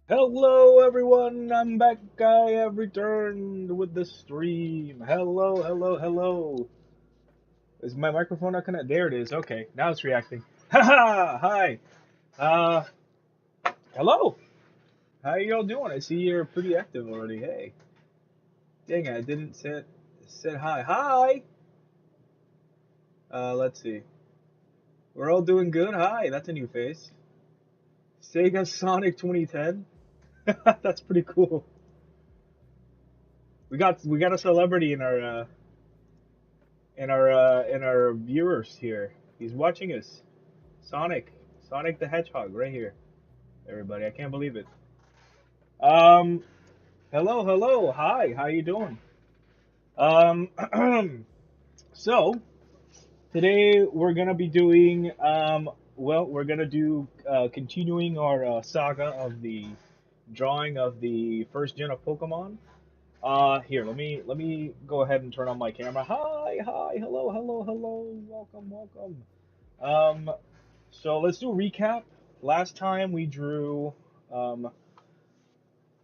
Hello everyone, I'm back. I have returned with the stream. Hello, hello, hello. Is my microphone not connected? There it is. Okay, now it's reacting. Haha, hi. Uh, hello. How y'all doing? I see you're pretty active already. Hey. Dang it, I didn't said hi. Hi. Let's see. We're all doing good. Hi, that's a new face. Sega Sonic 2010. That's pretty cool. We got a celebrity in our viewers here. He's watching us. Sonic, Sonic the Hedgehog, right here. Everybody, I can't believe it. Um, hello, hello, hi, how you doing? Um, so today we're gonna be doing well, we're gonna do continuing our saga of the drawing of the first gen of Pokemon. Here, let me go ahead and turn on my camera. Hi, hi, hello, hello, hello, welcome, welcome. Um, So let's do a recap. Last time we drew, um,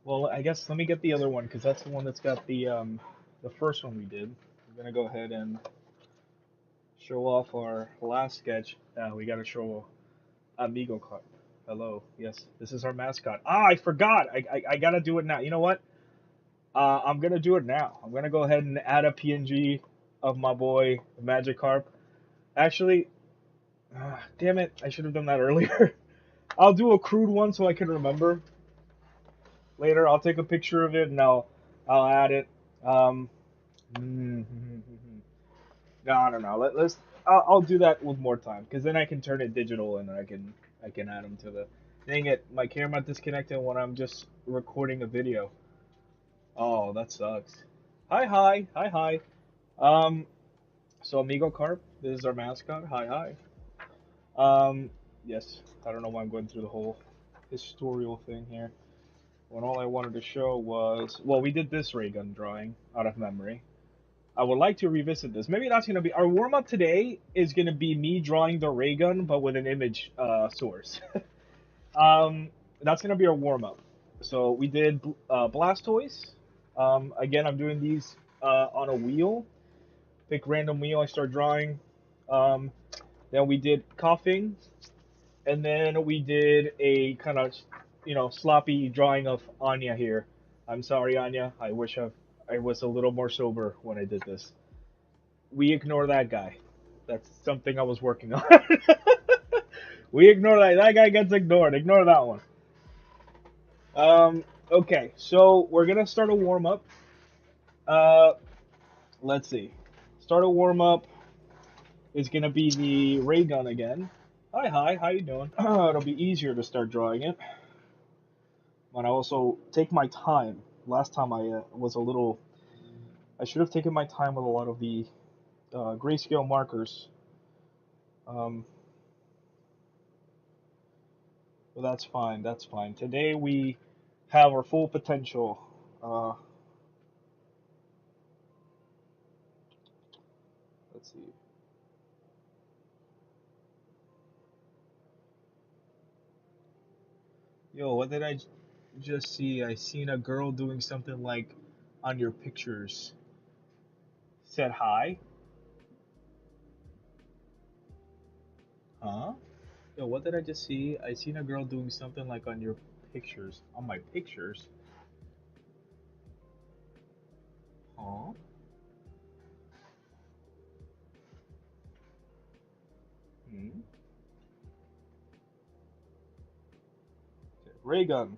well, I guess let me get the other one because that's the one that's got the first one we did. I'm gonna go ahead and show off our last sketch. We gotta show Amigo card. Hello, yes, this is our mascot. I forgot. I gotta do it now. You know what? I'm gonna do it now. I'm gonna go ahead and add a PNG of my boy Magikarp. Actually, damn it, I should have done that earlier. I'll do a crude one so I can remember later. I'll take a picture of it and I'll add it. Um, no, no, no. I'll do that with more time because then I can turn it digital and I can add them to the. Dang it, my camera disconnected when I'm just recording a video. Oh, that sucks. Hi, hi, hi, hi. Um, so Amigo Carp, this is our mascot. Hi, hi. Yes, I don't know why I'm going through the whole historical thing here. When all I wanted to show was, well, we did this ray gun drawing out of memory. I would like to revisit this. Maybe that's going to be our warm up today. Is going to be me drawing the ray gun, but with an image source. um, that's going to be our warm up. So we did Blastoise. Again, I'm doing these on a wheel. Pick random wheel. I start drawing. Um, then we did coughing, and then we did a kind of sloppy drawing of Anya here. I'm sorry, Anya. I was a little more sober when I did this. We ignore that guy. That's something I was working on. We ignore that. That guy gets ignored. Ignore that one. Okay, so we're gonna start a warm up. Uh, let's see. Start a warm up is gonna be the ray gun again. Hi, hi. How you doing? It'll be easier to start drawing it. But I also take my time. Last time I was a little. I should have taken my time with a lot of the grayscale markers. Um, but that's fine. That's fine. Today we have our full potential. Uh, let's see. Yo, what did I just see? I seen a girl doing something like on your pictures. Said hi. Huh? Yo, what did I just see? I seen a girl doing something like on your pictures. On my pictures? Huh? Hmm? Ray gun.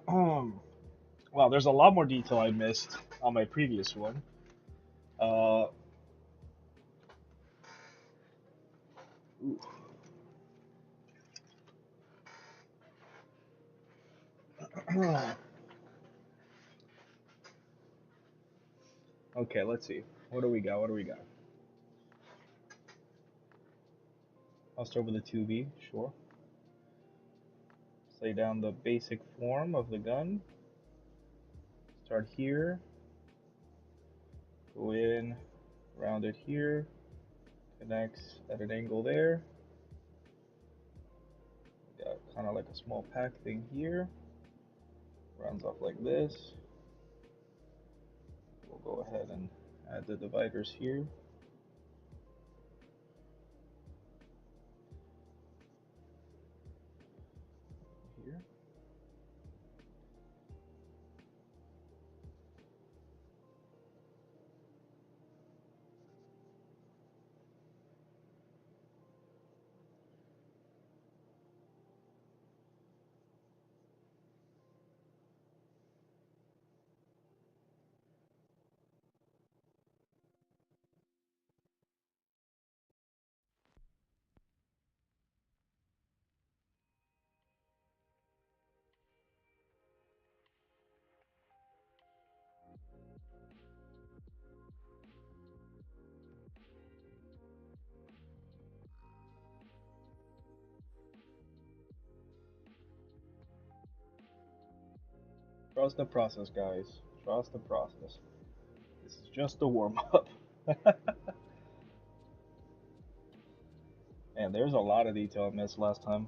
Wow, there's a lot more detail I missed on my previous one. Uh, okay, let's see. What do we got? What do we got? I'll start with the 2B, sure. Lay down the basic form of the gun. Start here. Go in, round it here. Connects at an angle there. Got kind of like a small pack thing here. Runs off like this. We'll go ahead and add the dividers here. Here. Trust the process, guys. Trust the process. This is just a warm up. And there's a lot of detail I missed last time.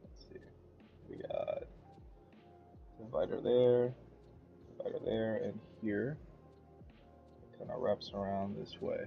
Let's see. We got divider there, and here. It kind of wraps around this way.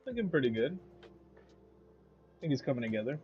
Looking pretty good. I think it's coming together.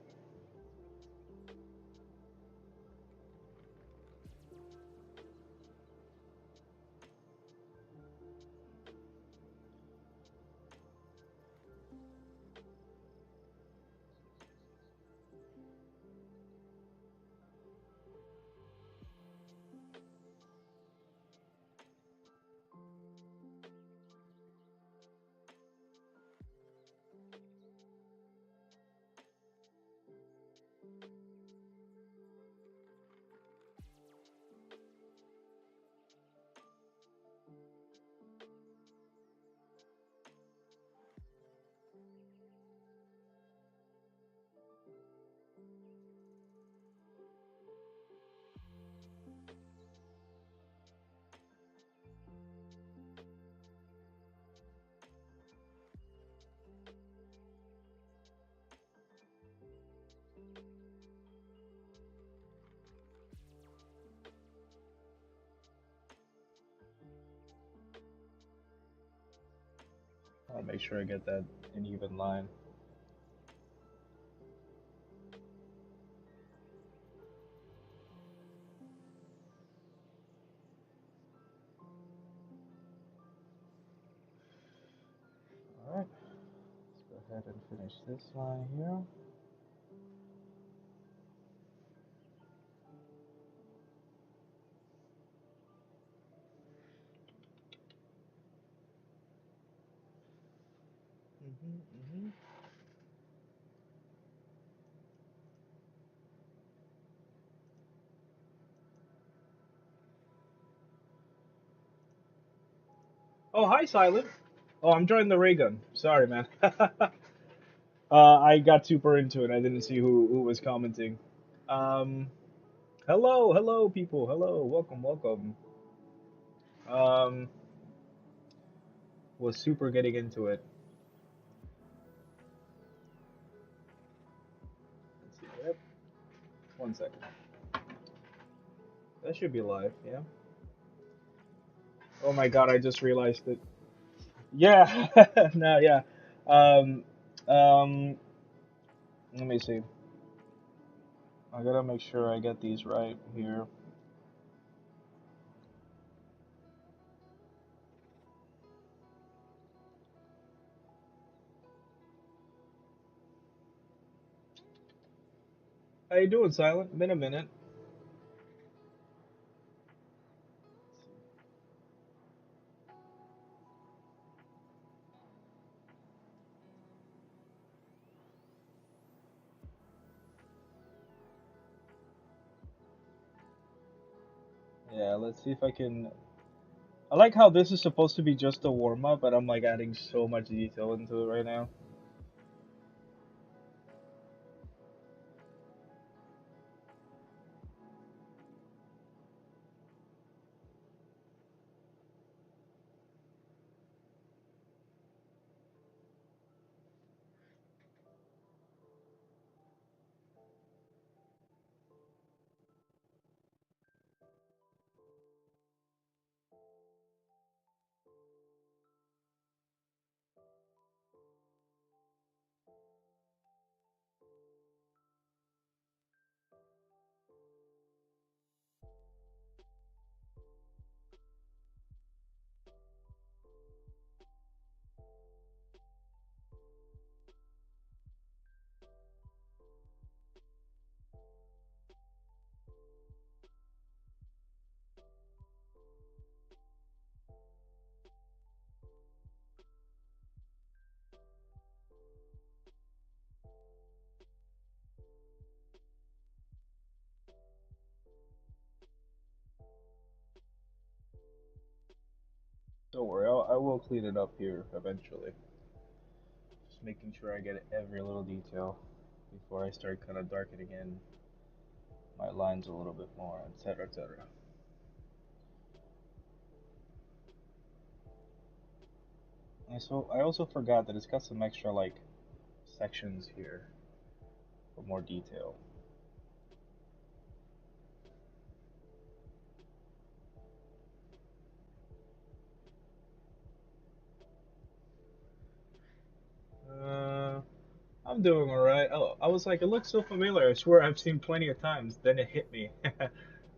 I'll make sure I get that in even line. Alright, let's go ahead and finish this line here. Oh, hi, Silent. Oh, I'm joining the ray gun. Sorry, man. I got super into it. I didn't see who was commenting. Um, hello, people. Hello, welcome. Um, was super getting into it. Let's see. Yep. 1 second. That should be live. Yeah. Oh my God, I just realized it. Yeah. No, yeah. Um, um, let me see. I gotta make sure I get these right here. How you doing, Silent? Been a minute. Yeah, let's see if I can. I like how this is supposed to be just a warm up, but I'm like adding so much detail into it right now. Don't worry, I will clean it up here eventually. Just making sure I get every little detail before I start kind of darkening in my lines a little bit more, etc., etc. And so I also forgot that it's got some extra like sections here for more detail. Uh, I'm doing alright. Oh, I was like, it looks so familiar. I swear I've seen plenty of times. Then it hit me.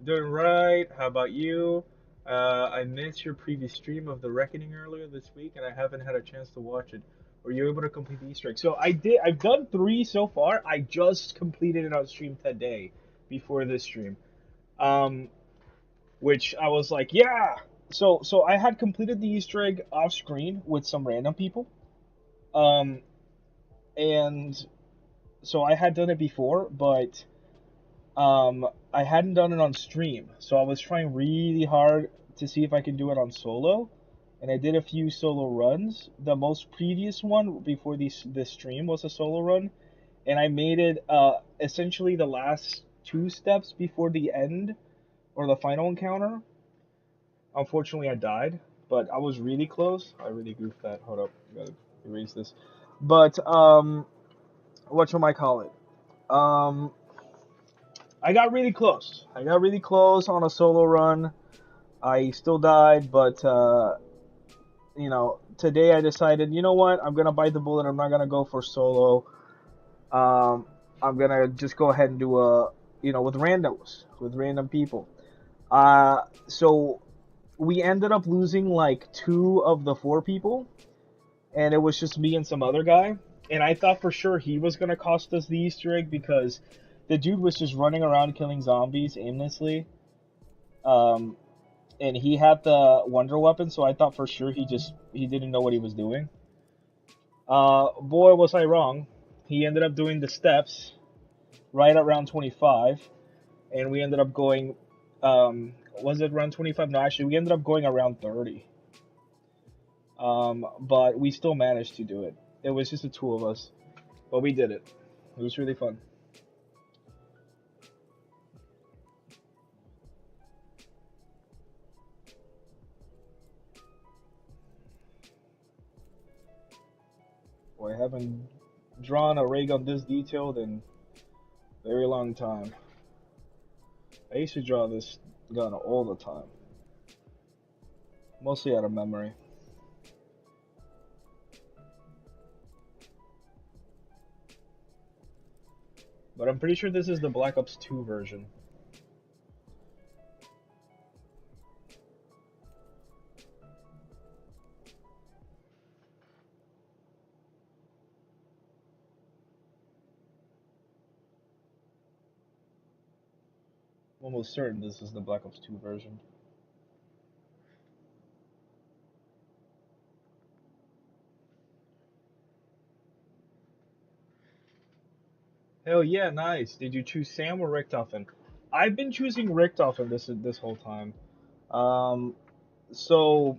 Doing right. How about you? I missed your previous stream of the Reckoning earlier this week, and I haven't had a chance to watch it. Were you able to complete the Easter egg? So I did. I've done 3 so far. I just completed it on stream today, before this stream. Um, which I was like, yeah. So I had completed the Easter egg off screen with some random people. Um, and so I had done it before, but I hadn't done it on stream. So I was trying really hard to see if I could do it on solo, and I did a few solo runs. The most previous one before this stream was a solo run, and I made it essentially the last 2 steps before the end or the final encounter. Unfortunately, I died, but I was really close. I really goofed that. Hold up, gotta erase this. But what shall I call it? Um, I got really close. I got really close on a solo run. I still died, but you know, today I decided, you know what, I'm gonna bite the bullet. I'm not gonna go for solo. Um, I'm gonna just go ahead and do a, you know, with randoms, with random people. So we ended up losing like two of the four people, and it was just me and some other guy. And I thought for sure he was gonna cost us the Easter egg because the dude was just running around killing zombies aimlessly. Um, and he had the wonder weapon, so I thought for sure he didn't know what he was doing. Boy, was I wrong. He ended up doing the steps right at round 25, and we ended up going. Was it round 25? No, actually, we ended up going around 30. But we still managed to do it. It was just the two of us, but we did it. It was really fun. Boy, I haven't drawn a ray gun this detailed in a very long time. I used to draw this gun all the time, mostly out of memory. But I'm pretty sure this is the Black Ops 2 version. I'm almost certain this is the Black Ops 2 version. Hell yeah, nice. Did you choose Sam or Richtofen? I've been choosing Richtofen this whole time. Um, so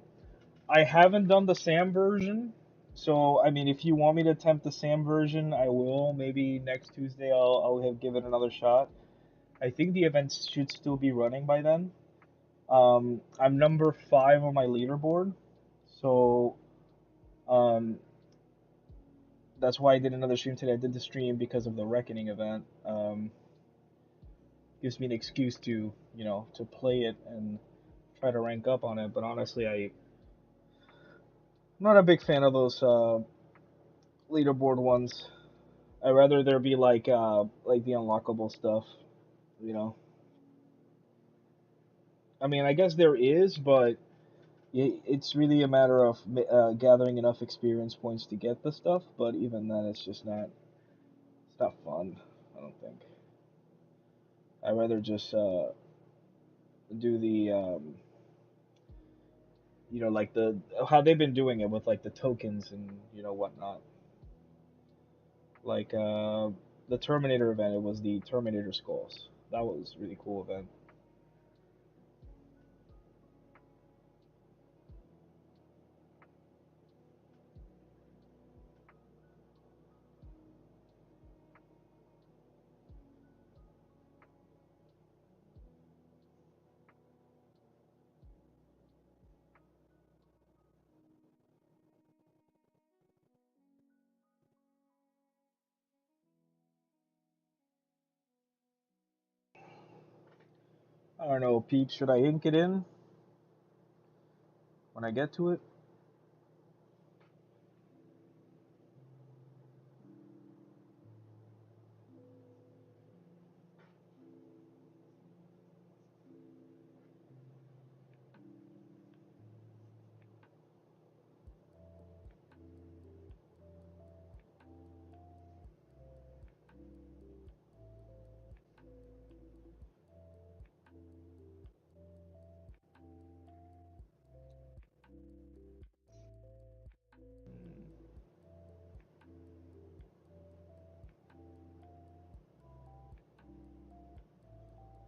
I haven't done the Sam version. So I mean, if you want me to attempt the Sam version, I will. Maybe next Tuesday I'll have give it another shot. I think the events should still be running by then. I'm number 5 on my leaderboard, so um, that's why I did another stream today. I did the stream because of the Reckoning event. Gives me an excuse to, you know, to play it and try to rank up on it. But honestly, I'm not a big fan of those leaderboard ones. I'd rather there be like the unlockable stuff, you know. I mean, I guess there is, but it's really a matter of gathering enough experience points to get the stuff. But even then, it's not fun. I don't think. I'd rather just do the you know, like the how they've been doing it with like the tokens and you know whatnot. Like the Terminator event, it was the Terminator skulls. That was a really cool event. I don't know, peeps. Should I ink it in when I get to it?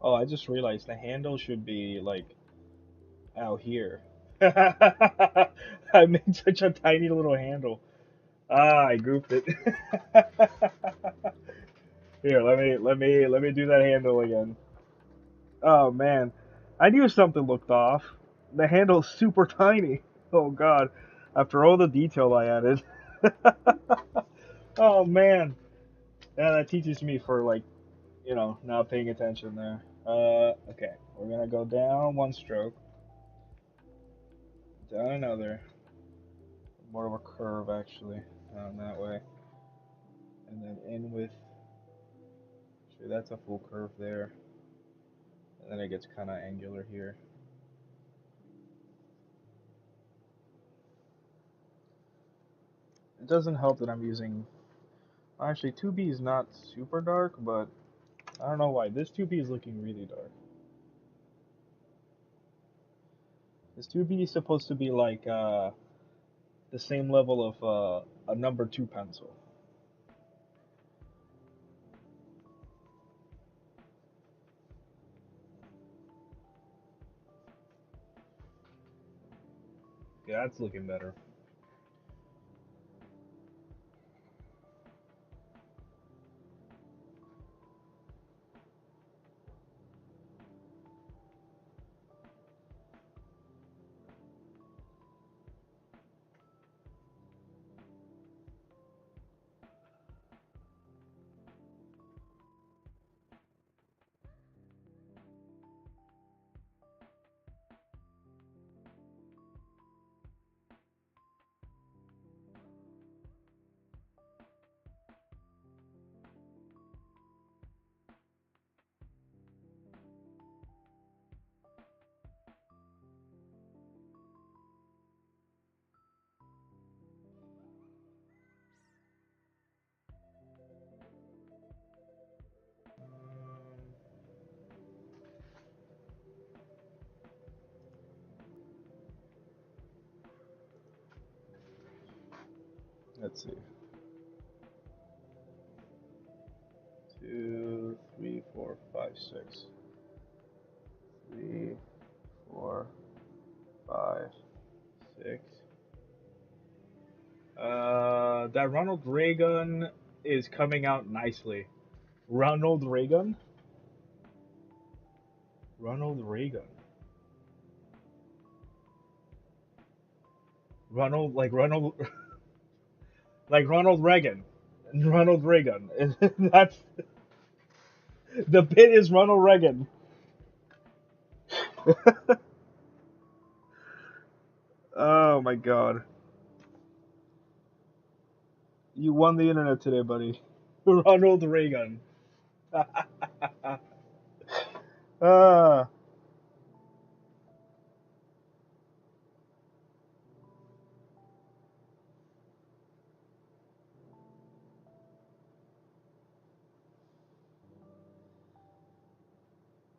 Oh, I just realized the handle should be like out here. I made such a tiny little handle. Ah, I goofed it. Here, let me do that handle again. Oh man, I knew something looked off. The handle's super tiny. Oh god, after all the detail I added. Oh man, yeah, that teaches me for like, you know, not paying attention there. Okay, we're gonna go down one stroke, down another. more of a curve actually, that way, and then in with. Actually, that's a full curve there, and then it gets kind of angular here. It doesn't help that I'm using. Actually, 2B is not super dark, but I don't know why. This 2B is looking really dark. This 2B is supposed to be like the same level of a number 2 pencil. Yeah, that's looking better. Let's see. 2, 3, 4, 5, 6. 3, 4, 5, 6. That Ronald Reagan is coming out nicely. Ronald Reagan? Ronald Reagan. Ronald, like Ronald, like Ronald Reagan. Ronald Reagan. That's the pit is Ronald Reagan. Oh my god. You won the internet today, buddy. Ronald Reagan. uh,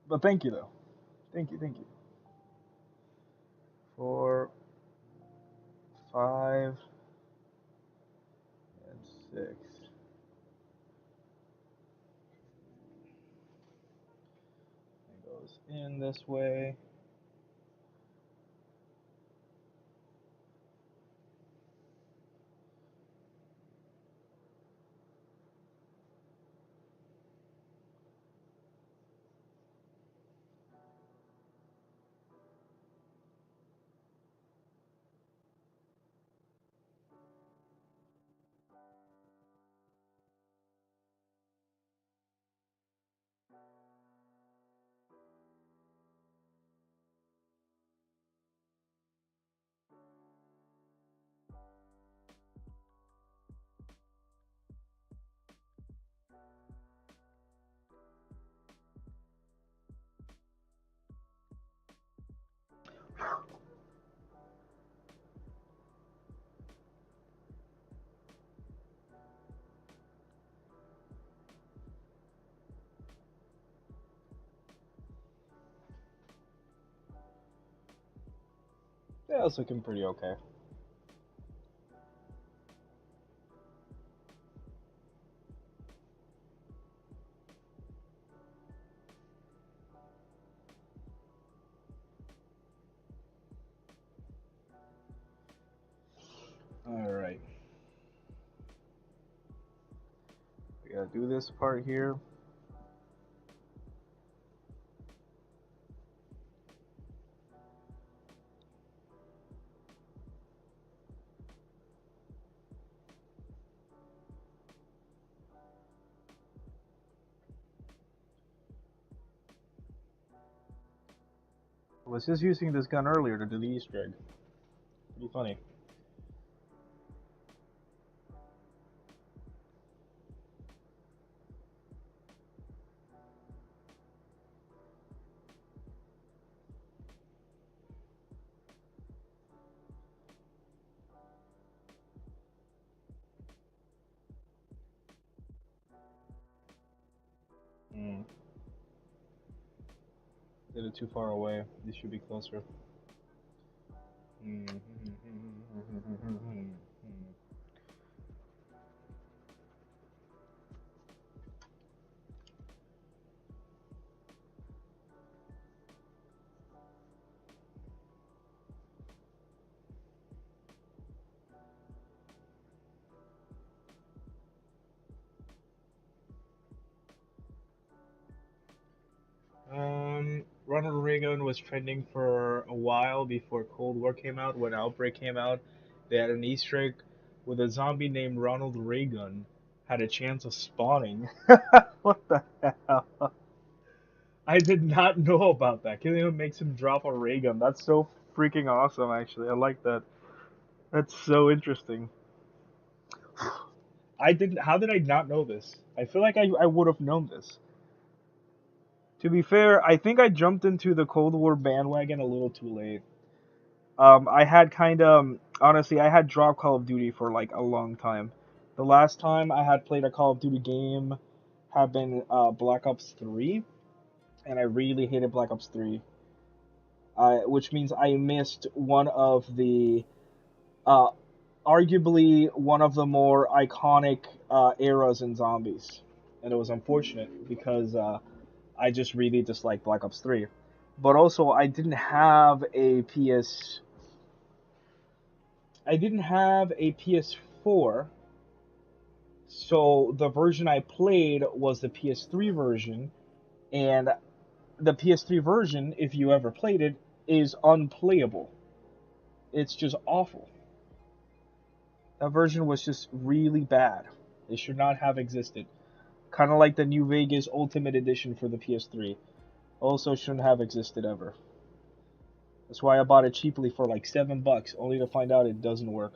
but thank you though. Thank you, thank you. 4, 5, and 6. It goes in this way. Yeah, it's looking pretty okay. Alright. We gotta do this part here. I was just using this gun earlier to do the Easter egg. Pretty funny. Did it too far away. These should be closer. Ronald Reagan was trending for a while before Cold War came out. When Outbreak came out, they had an Easter egg with a zombie named Ronald Reagan had a chance of spawning. What the hell? I did not know about that. Killian makes him drop a ray gun. That's so freaking awesome, actually. I like that. That's so interesting. I didn't. How did I not know this? I feel like I would have known this. To be fair, I think I jumped into the Cold War bandwagon a little too late. I had kind of honestly, I had dropped Call of Duty for like a long time. The last time I had played a Call of Duty game had been Black Ops 3, and I really hated Black Ops 3. Which means I missed one of the uh, arguably one of the more iconic eras in zombies, and it was unfortunate because I just really disliked Black Ops 3. But also, I didn't have a PS4, so the version I played was the PS3 version, and the PS3 version, if you ever played it, is unplayable. It's just awful. That version was just really bad. It should not have existed. Kind of like the New Vegas Ultimate Edition for the PS3. Also shouldn't have existed ever. That's why I bought it cheaply for like $7, only to find out it doesn't work.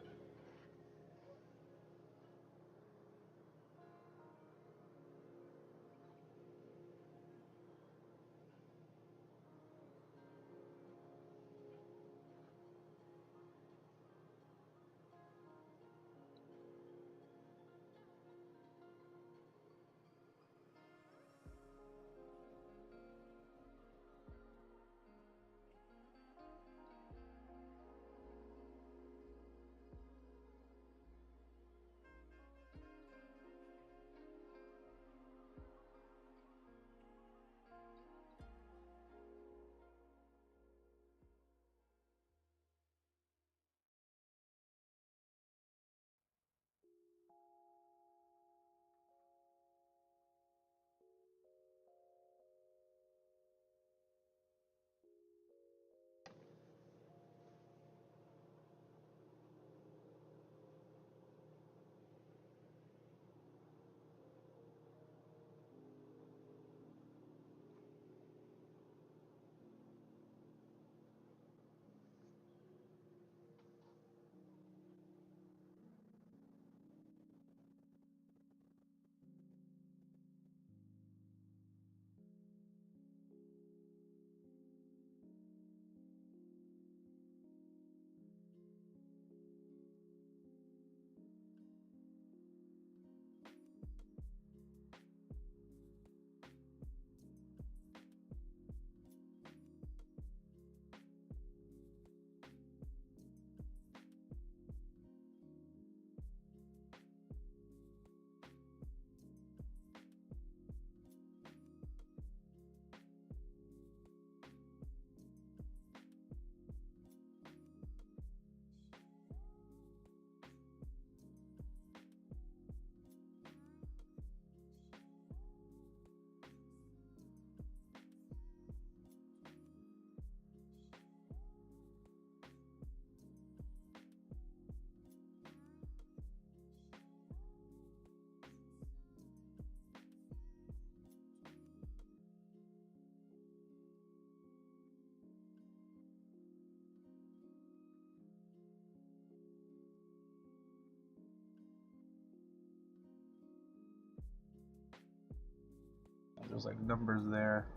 There's like numbers there.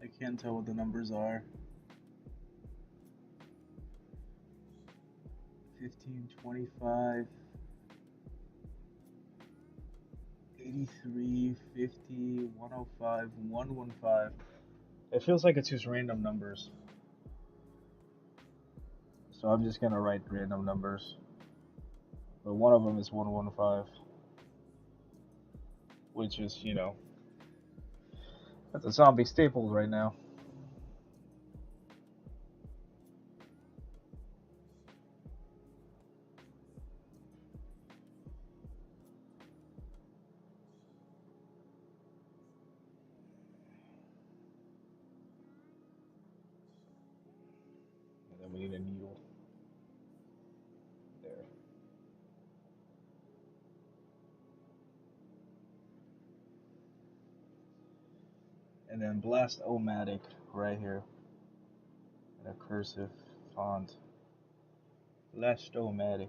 I can't tell what the numbers are. 15, 25, 8, 83, 50, 105, 115. It feels like it's just random numbers. So I'm just gonna write random numbers. But one of them is 115, which is, you know, that's a zombie staple right now. And then we need a needle. There. And then Blast-O-Matic right here. In a cursive font. Blast-O-Matic.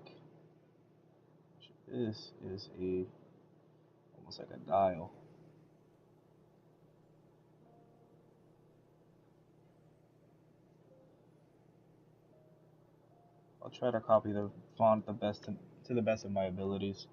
This is a almost like a dial. I'll try to copy the font to the best of my abilities.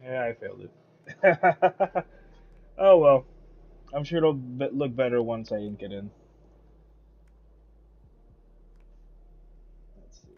Yeah, I failed it. Oh well, I'm sure it'll look better once I ink it in. Let's see.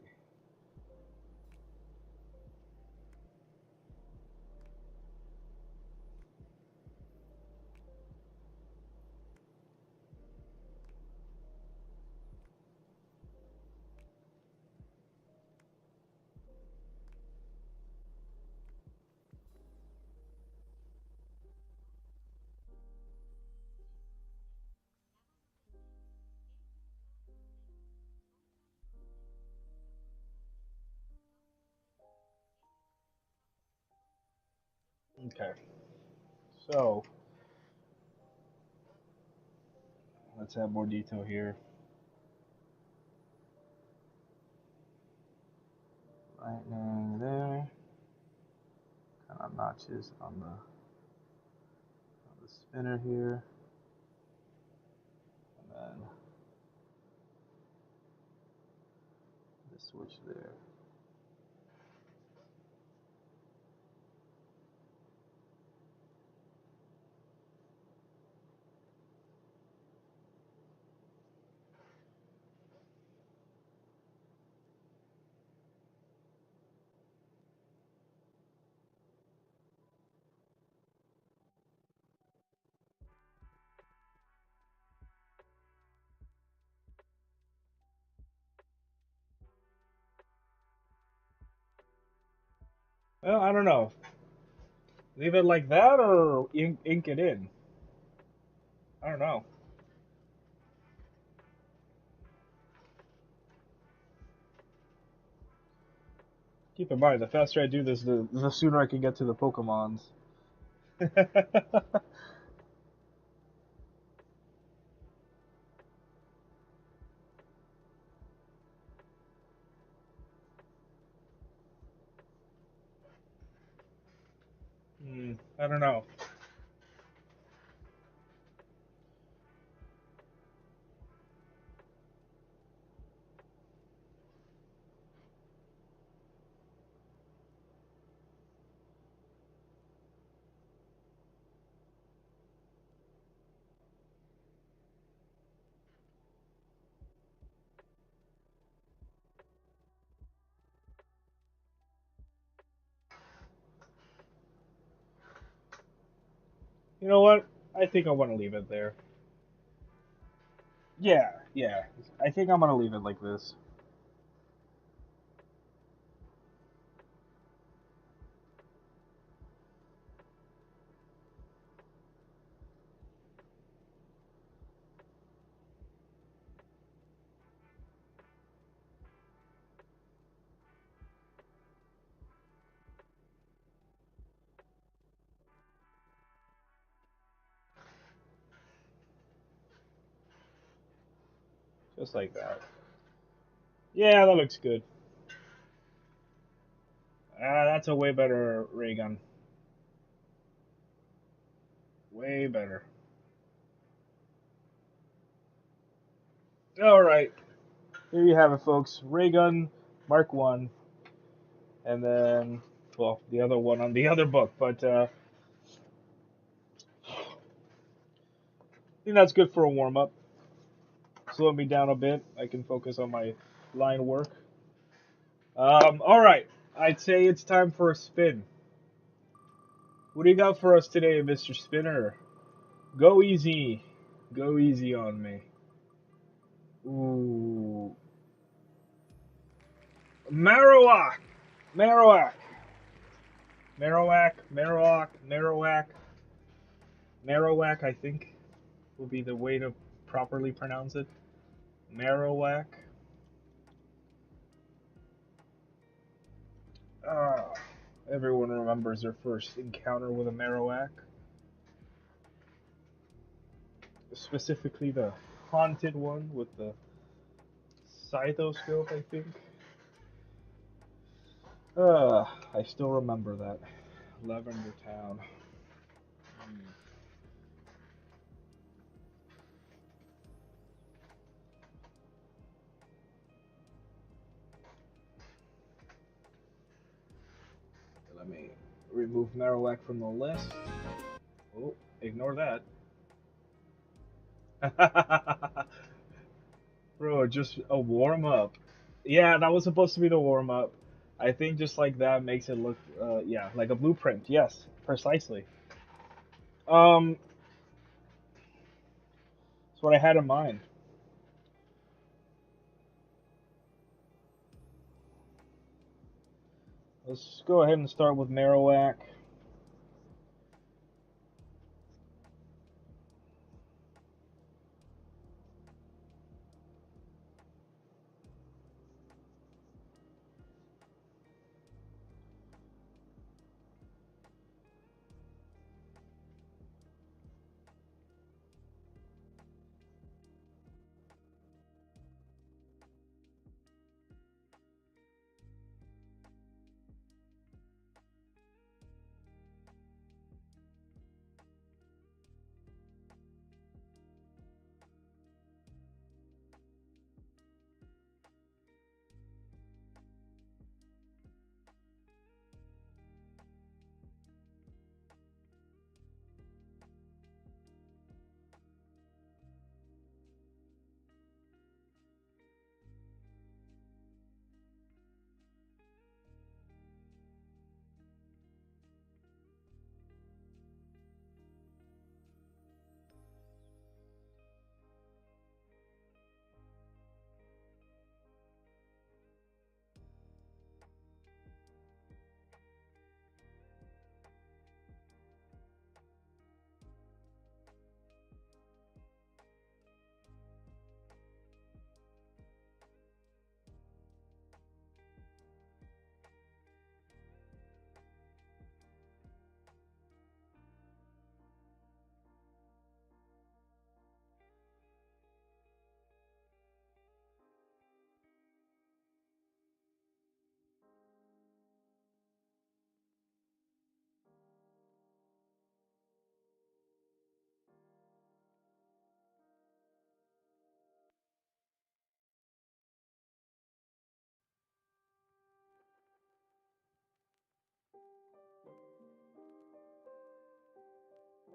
Okay, so let's add more detail here. Lightning there. Kind of notches on the spinner here. And then the switch there. Well, I don't know. Leave it like that or ink it in? I don't know. Keep in mind, the faster I do this, the sooner I can get to the Pokemons. I don't know. You know what? I think I want to leave it there. Yeah, yeah. I think I'm gonna leave it like this. Just like that. Yeah, that looks good. That's a way better ray gun. Way better. All right, here you have it, folks. Ray gun Mark One, and then, well, the other one on the other book. But I think that's good for a warm up. Slow me down a bit. I can focus on my line work. All right, I'd say it's time for a spin. What do you got for us today, Mr. Spinner? Go easy. Go easy on me. Ooh. Marowak. Marowak. Marowak. Marowak. Marowak. Marowak, I think, will be the way to properly pronounce it. Marowak. Ah, everyone remembers their first encounter with a Marowak. Specifically the haunted one with the Cythoscope, I think. I still remember that. Lavender Town. Hmm. Let me remove Marowak from the list. Oh, ignore that. Bro, just a warm up. Yeah, that was supposed to be the warm up. I think just like that makes it look, yeah, like a blueprint. Yes, precisely. Um, that's what I had in mind. Let's go ahead and start with Marowak.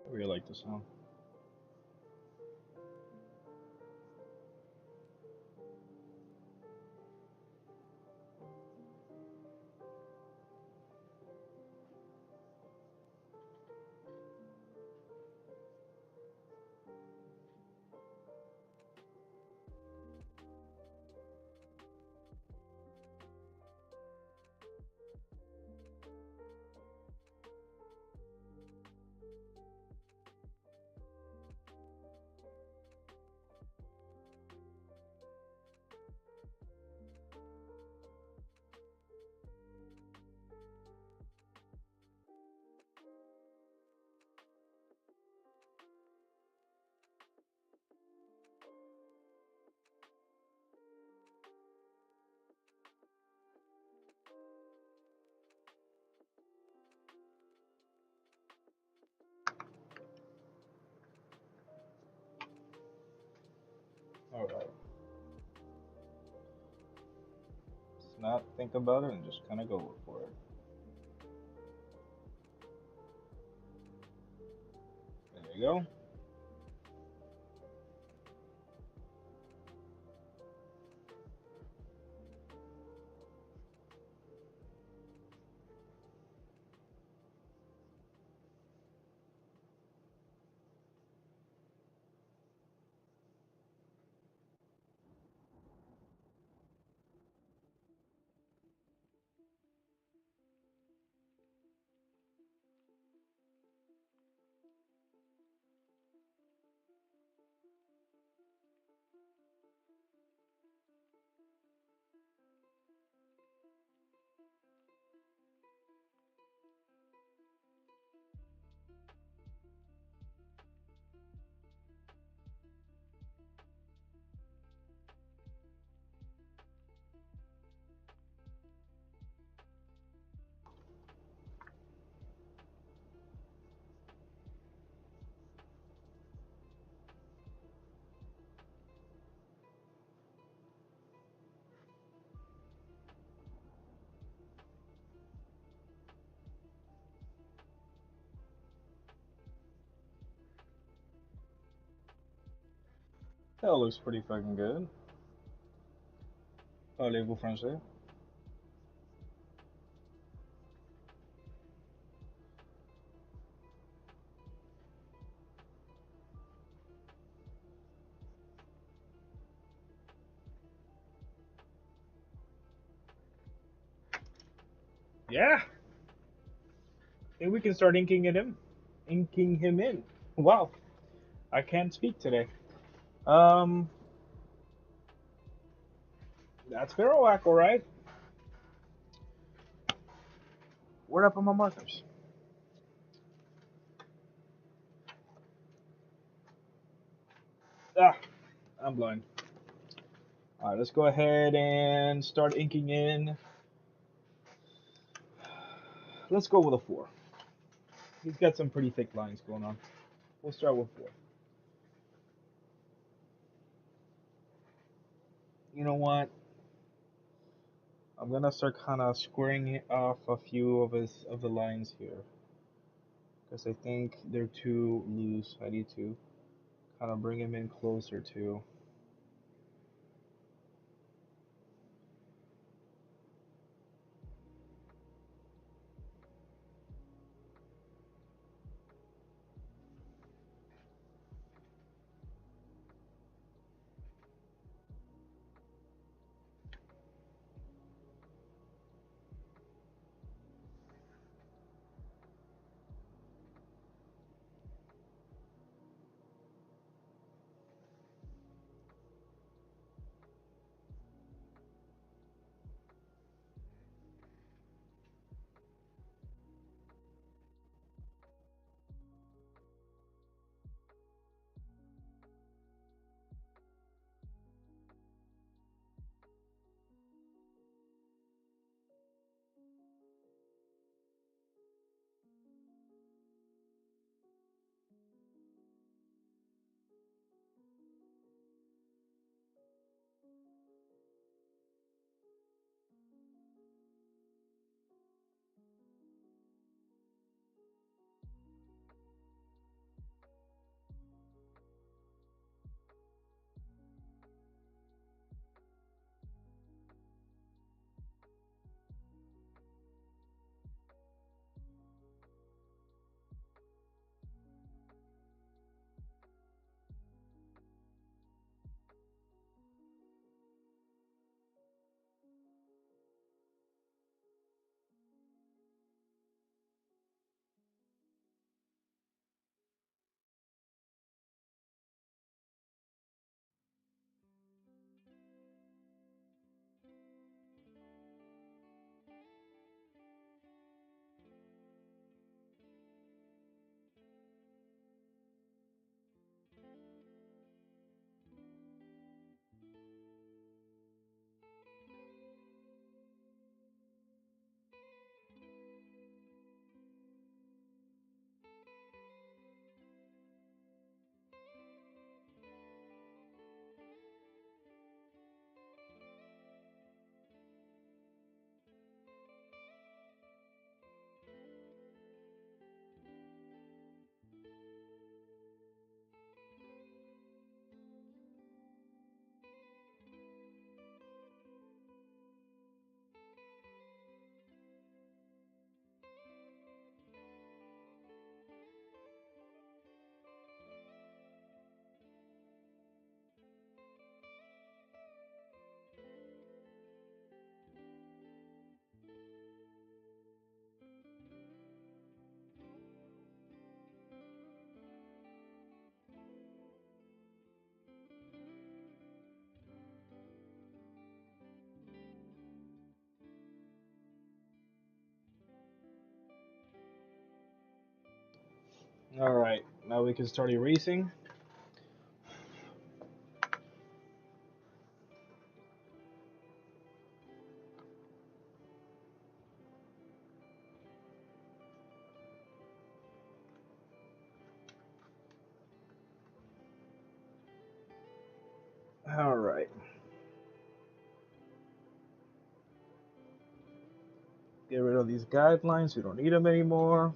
I really like the song. All right. Let's not think about it and just kind of go for it. There you go. That looks pretty fucking good. Parlez-vous français? Yeah. I think we can start inking him in. Wow. I can't speak today. Um, that's Ferroac, all right. Where'd I put my markers? Ah, I'm blind. All right, let's go ahead and start inking in. Let's go with a 4. He's got some pretty thick lines going on. We'll start with 4. You know what? I'm gonna start kind of squaring off a few of the lines here, because I think they're too loose. I need to kind of bring him in closer to. Now we can start erasing. All right. Get rid of these guidelines. We don't need them anymore.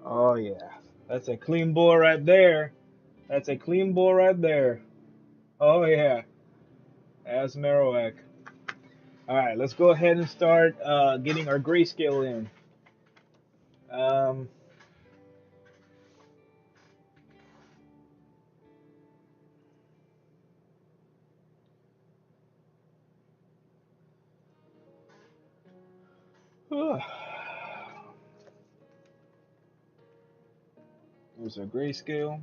Oh yeah, that's a clean bore right there. That's a clean bore right there. Oh yeah, that's Marowak. All right, let's go ahead and start getting our grayscale in. Um, There's our grayscale.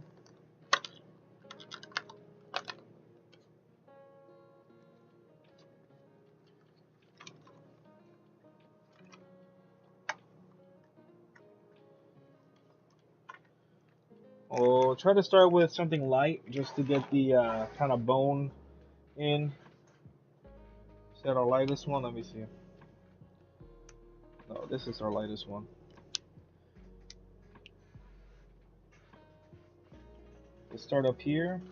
We'll try to start with something light just to get the kind of bone in. Is that our lightest one? Let me see. No, this is our lightest one. Let's start up here.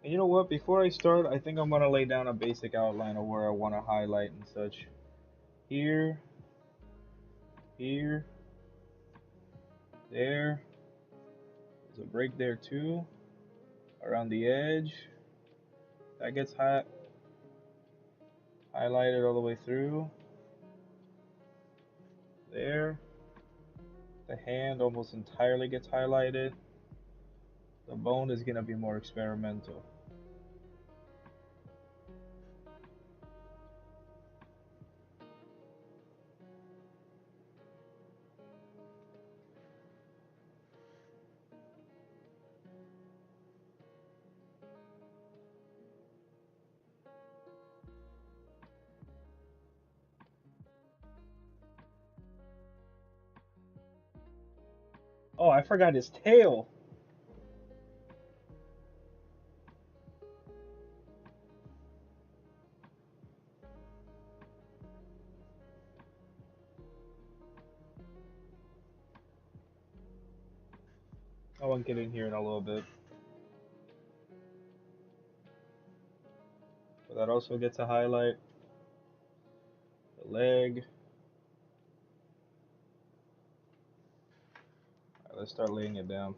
And you know what? Before I start, I think I'm going to lay down a basic outline of where I want to highlight and such. Here, here, there. There's a break there too. Around the edge. That gets highlighted all the way through. There. The hand almost entirely gets highlighted. The bone is going to be more experimental. Oh, I forgot his tail. I won't get in here in a little bit. But that also gets a highlight. The leg. Alright, let's start laying it down.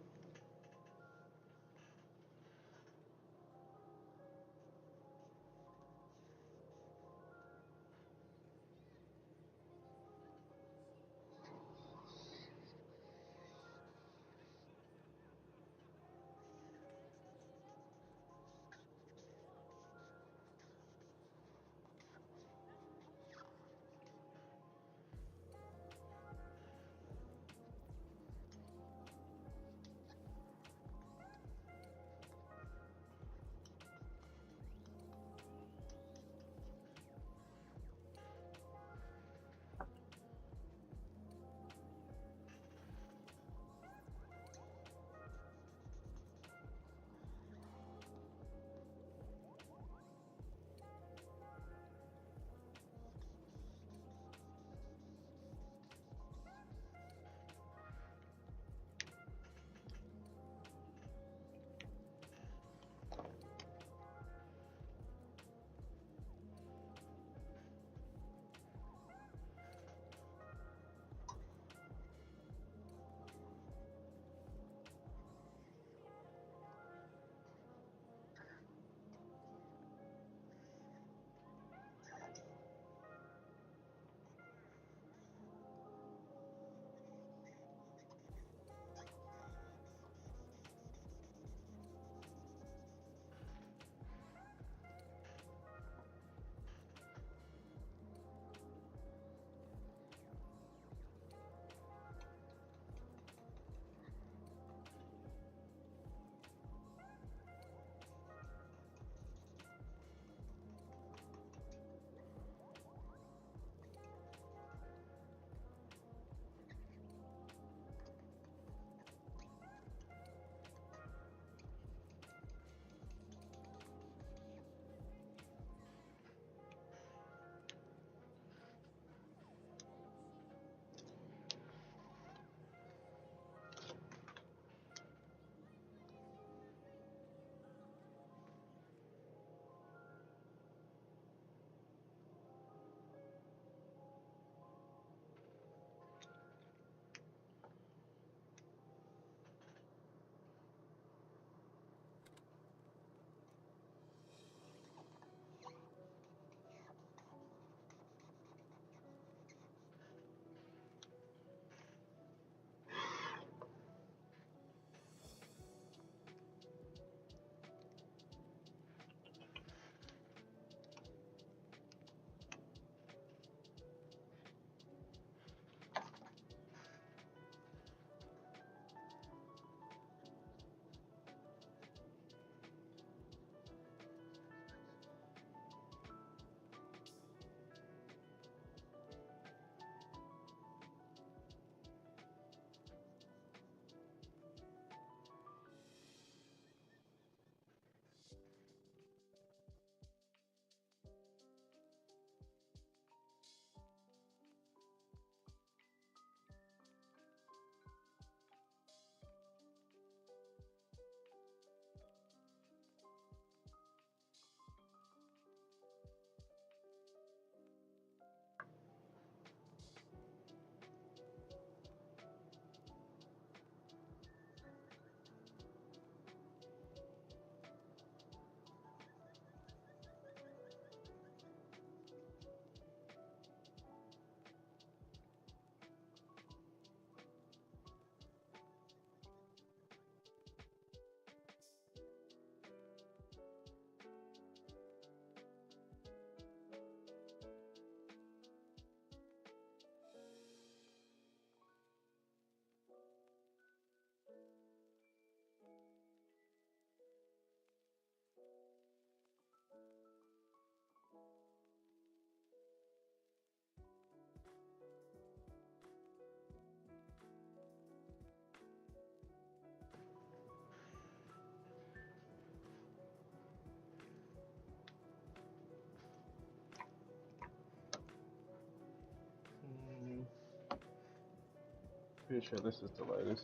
Pretty sure this is the lightest.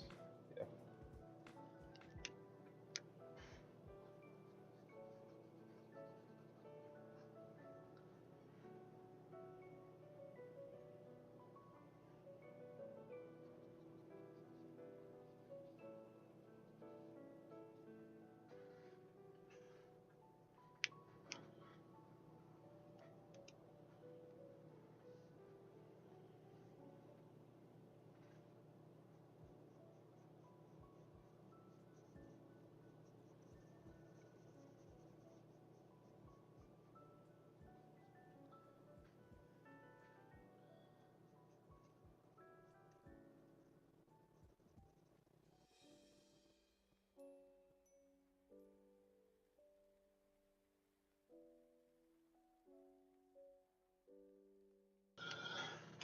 Yeah.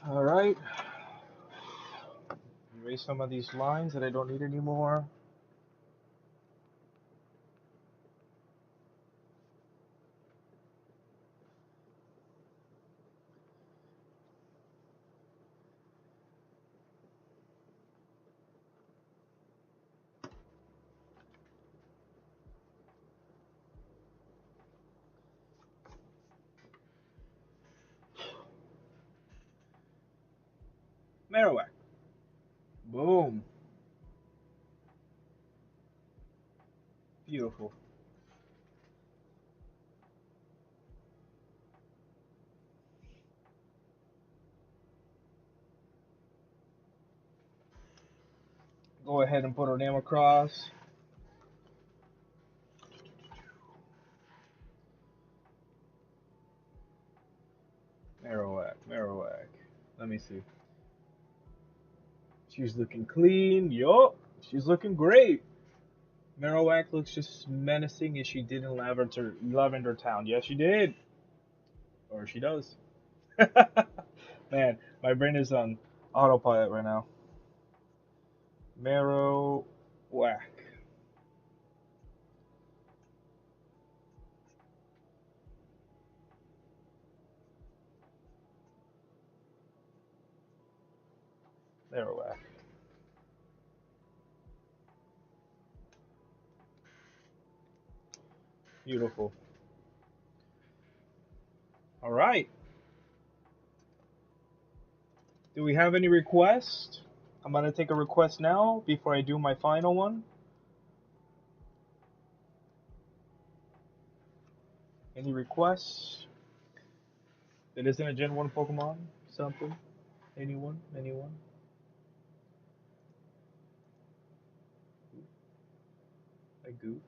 All right. Erase some of these lines that I don't need anymore. Marowak. Boom. Beautiful. Go ahead and put our name across. Marowak, Marowak. Let me see. She's looking clean. Yup. She's looking great. Marowak looks just menacing as she did in Lavender Town. Yes, she did. Or she does. Man, my brain is on autopilot right now. Marowak. Marowak. Beautiful. All right. Do we have any requests? I'm gonna take a request now before I do my final one. Any requests? That isn't a Gen 1 Pokemon? Something? Anyone? Anyone? I goofed.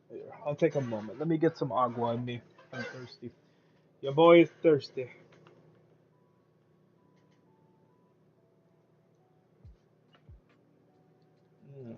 Here, I'll take a moment. Let me get some agua in me. I'm thirsty. Your boy is thirsty. Mm.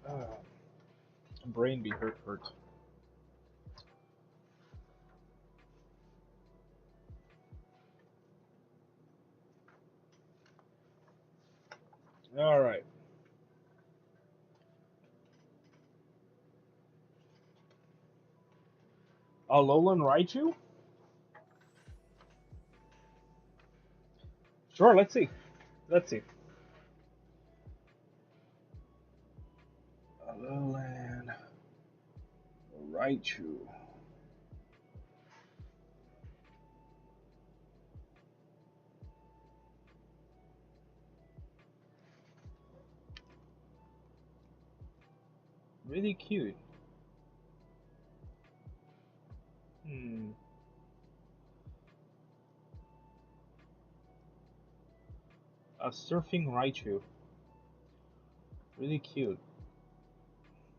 Ah, brain be hurt. All right. Alolan Raichu? Sure, let's see. Let's see. Alolan Raichu. Really cute. Hmm. A surfing Raichu. Really cute.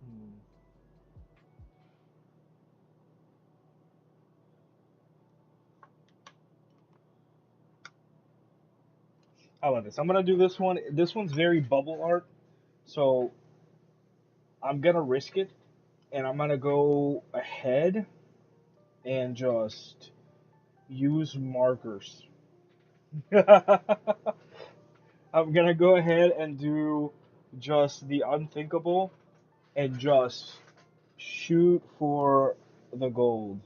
Hmm. I love this. I'm gonna do this one. This one's very bubble art, so I'm gonna risk it, and I'm gonna go ahead and just use markers. I'm gonna go ahead and do just the unthinkable and just shoot for the gold.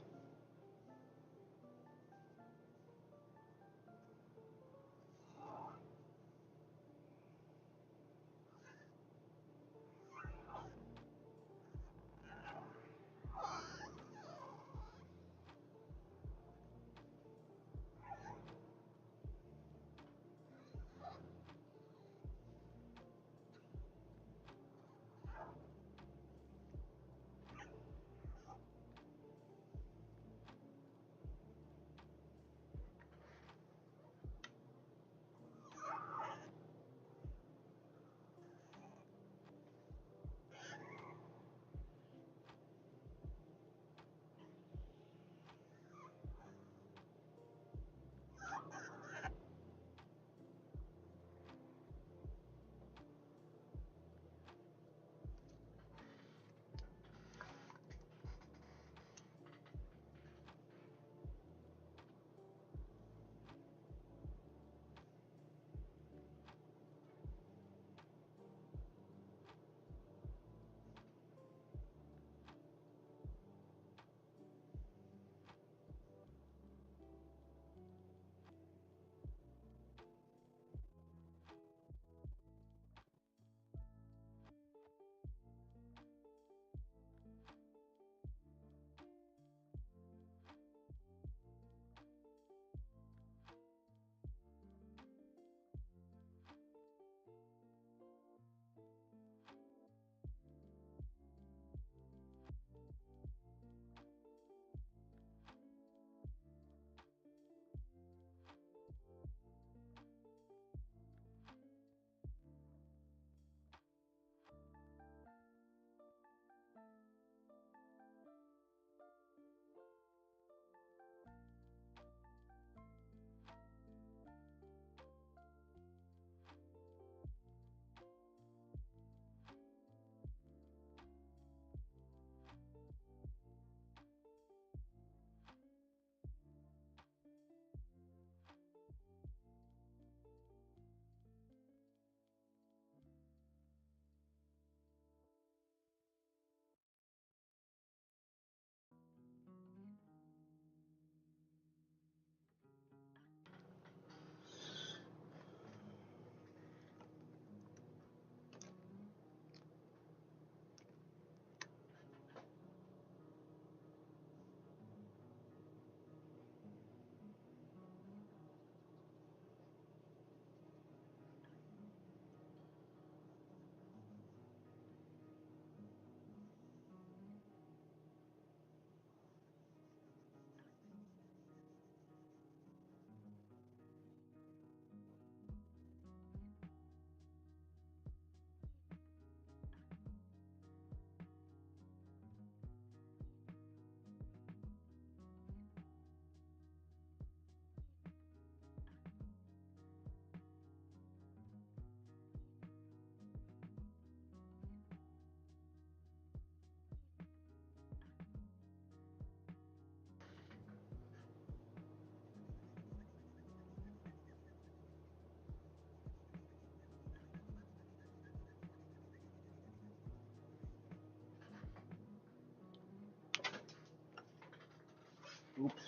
Oops.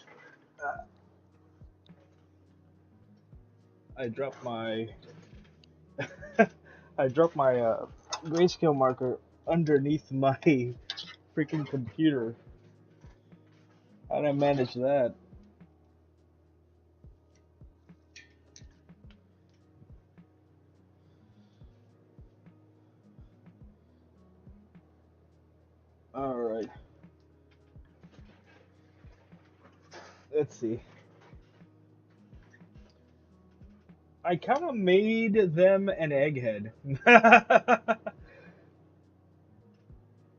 I dropped my I dropped my grayscale marker underneath my freaking computer. How did I manage that? All right. Let's see. I kind of made them an egghead.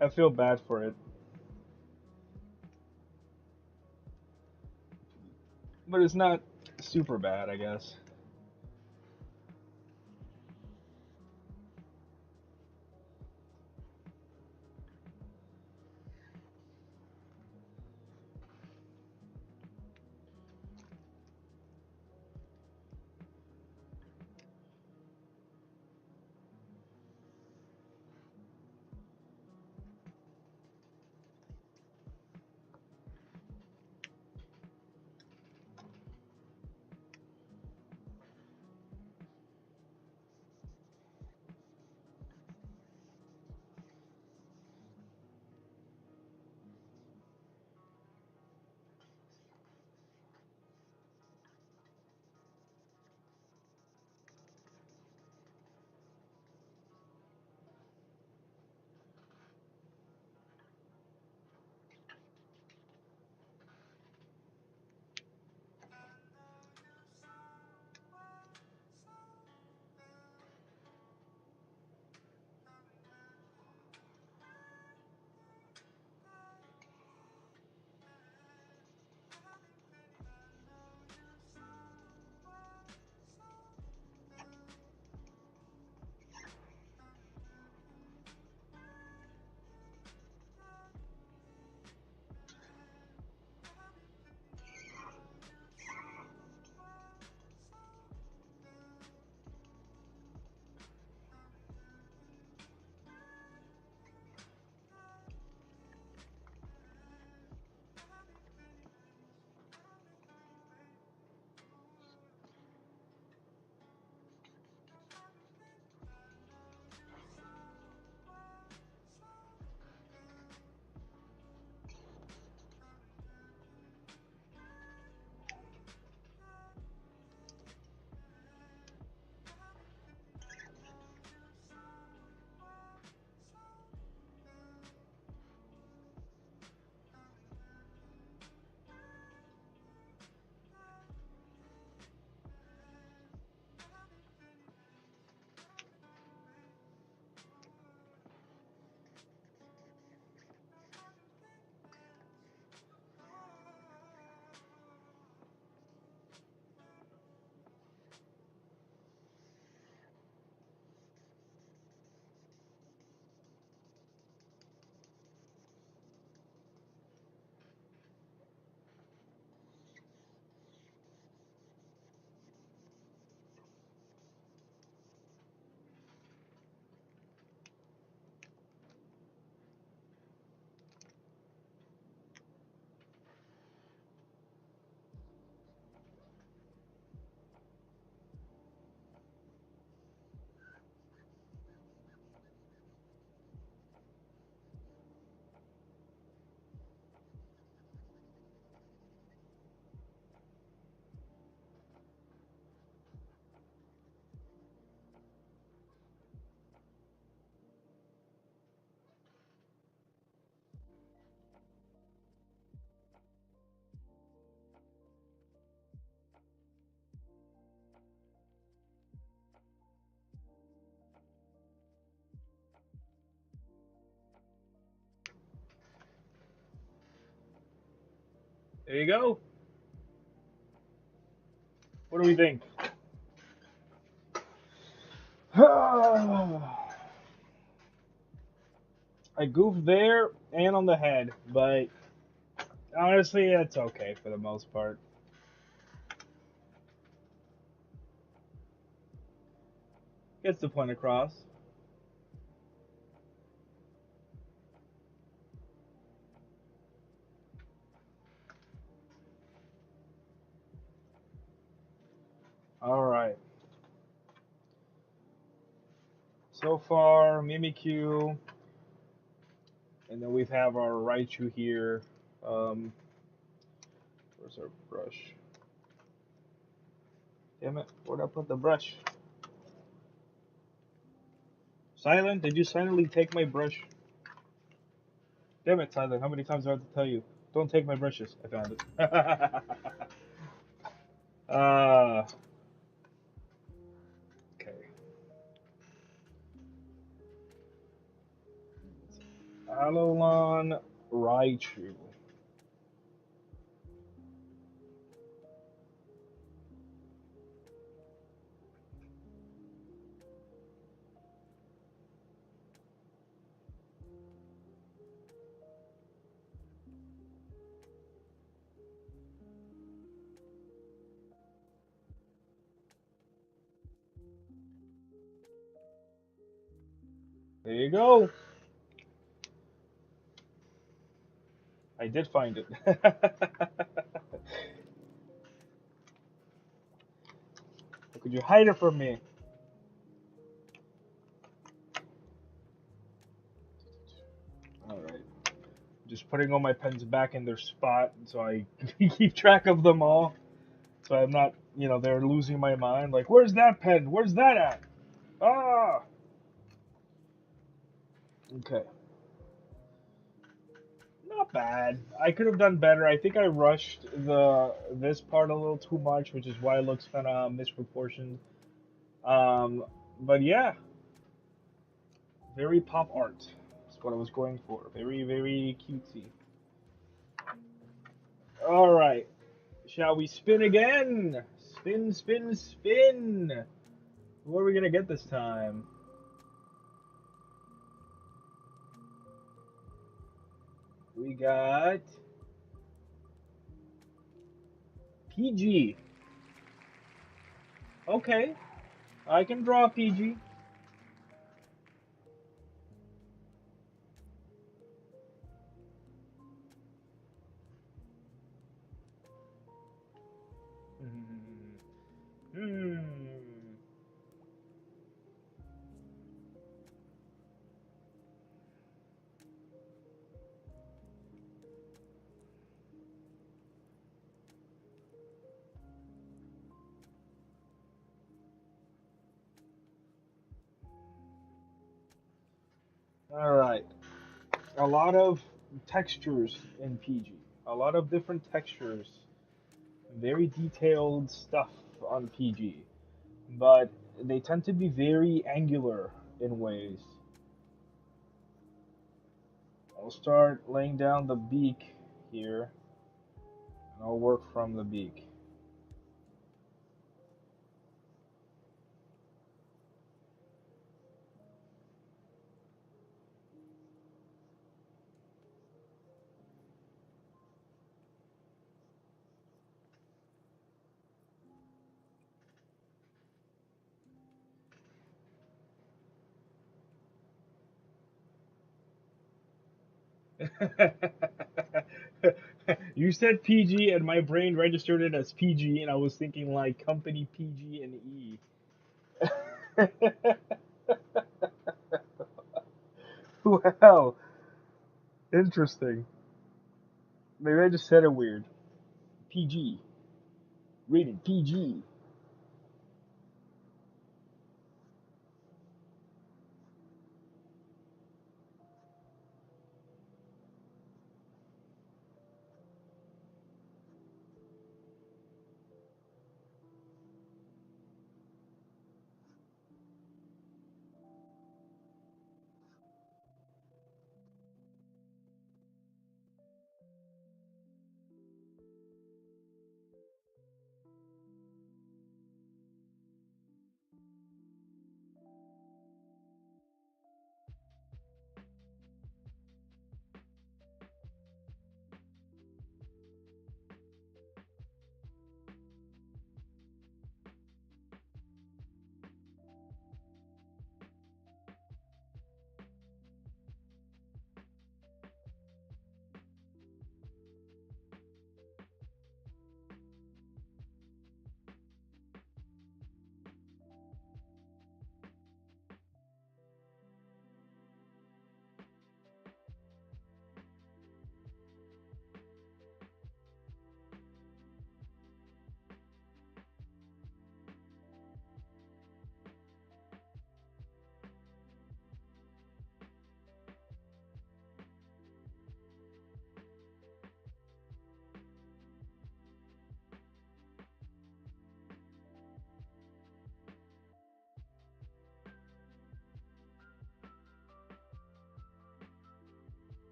I feel bad for it, but it's not super bad, I guess. There you go. What do we think? I goofed there and on the head, but honestly, it's okay for the most part. Gets the point across. All right. So far, Mimikyu, and then we have our Raichu here. Um, where's our brush? Damn it, where'd I put the brush? Silent, did you silently take my brush? Damn it, Silent, how many times do I have to tell you? Don't take my brushes. I found it. uh, okay. Alolan Raichu. There you go. I did find it. How could you hide it from me? Alright. Just putting all my pens back in their spot so I keep track of them all. So I'm not, they're losing my mind. Like, where's that pen? Where's that at? Ah! Okay. Not bad. I could have done better. I think I rushed this part a little too much, which is why it looks kind of misproportioned. But yeah, very pop art. That's what I was going for. Very, very cutesy. All right. Shall we spin again? Spin, spin, spin. What are we gonna get this time? We got PG. Okay, I can draw PG. Hmm. All right. A lot of textures in PG. A lot of different textures. Very detailed stuff on PG. But they tend to be very angular in ways. I'll start laying down the beak here, and I'll work from the beak. You said PG, and my brain registered it as PG, and I was thinking like company PG and E. Well, interesting. Maybe I just said it weird. PG. Rated PG.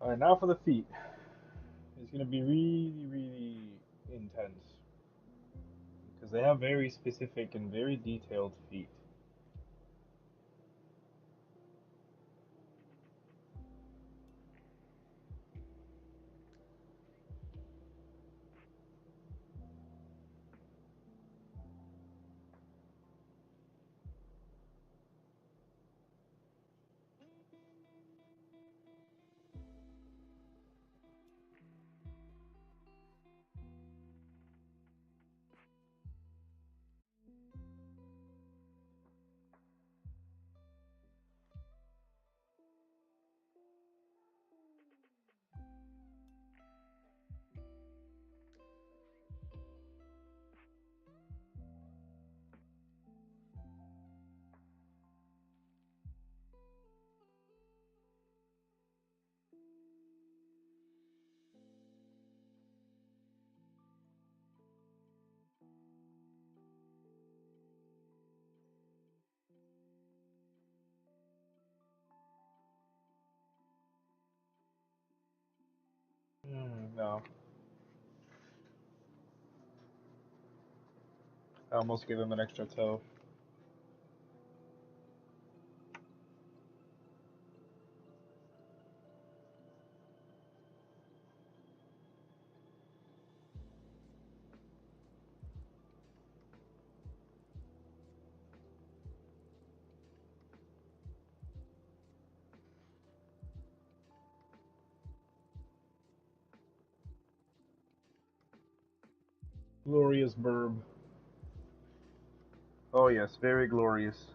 All right, now for the feet. It's gonna be really, really intense because they have very specific and very detailed feet. No, I almost gave him an extra toe. Glorious burb. Oh yes, very glorious.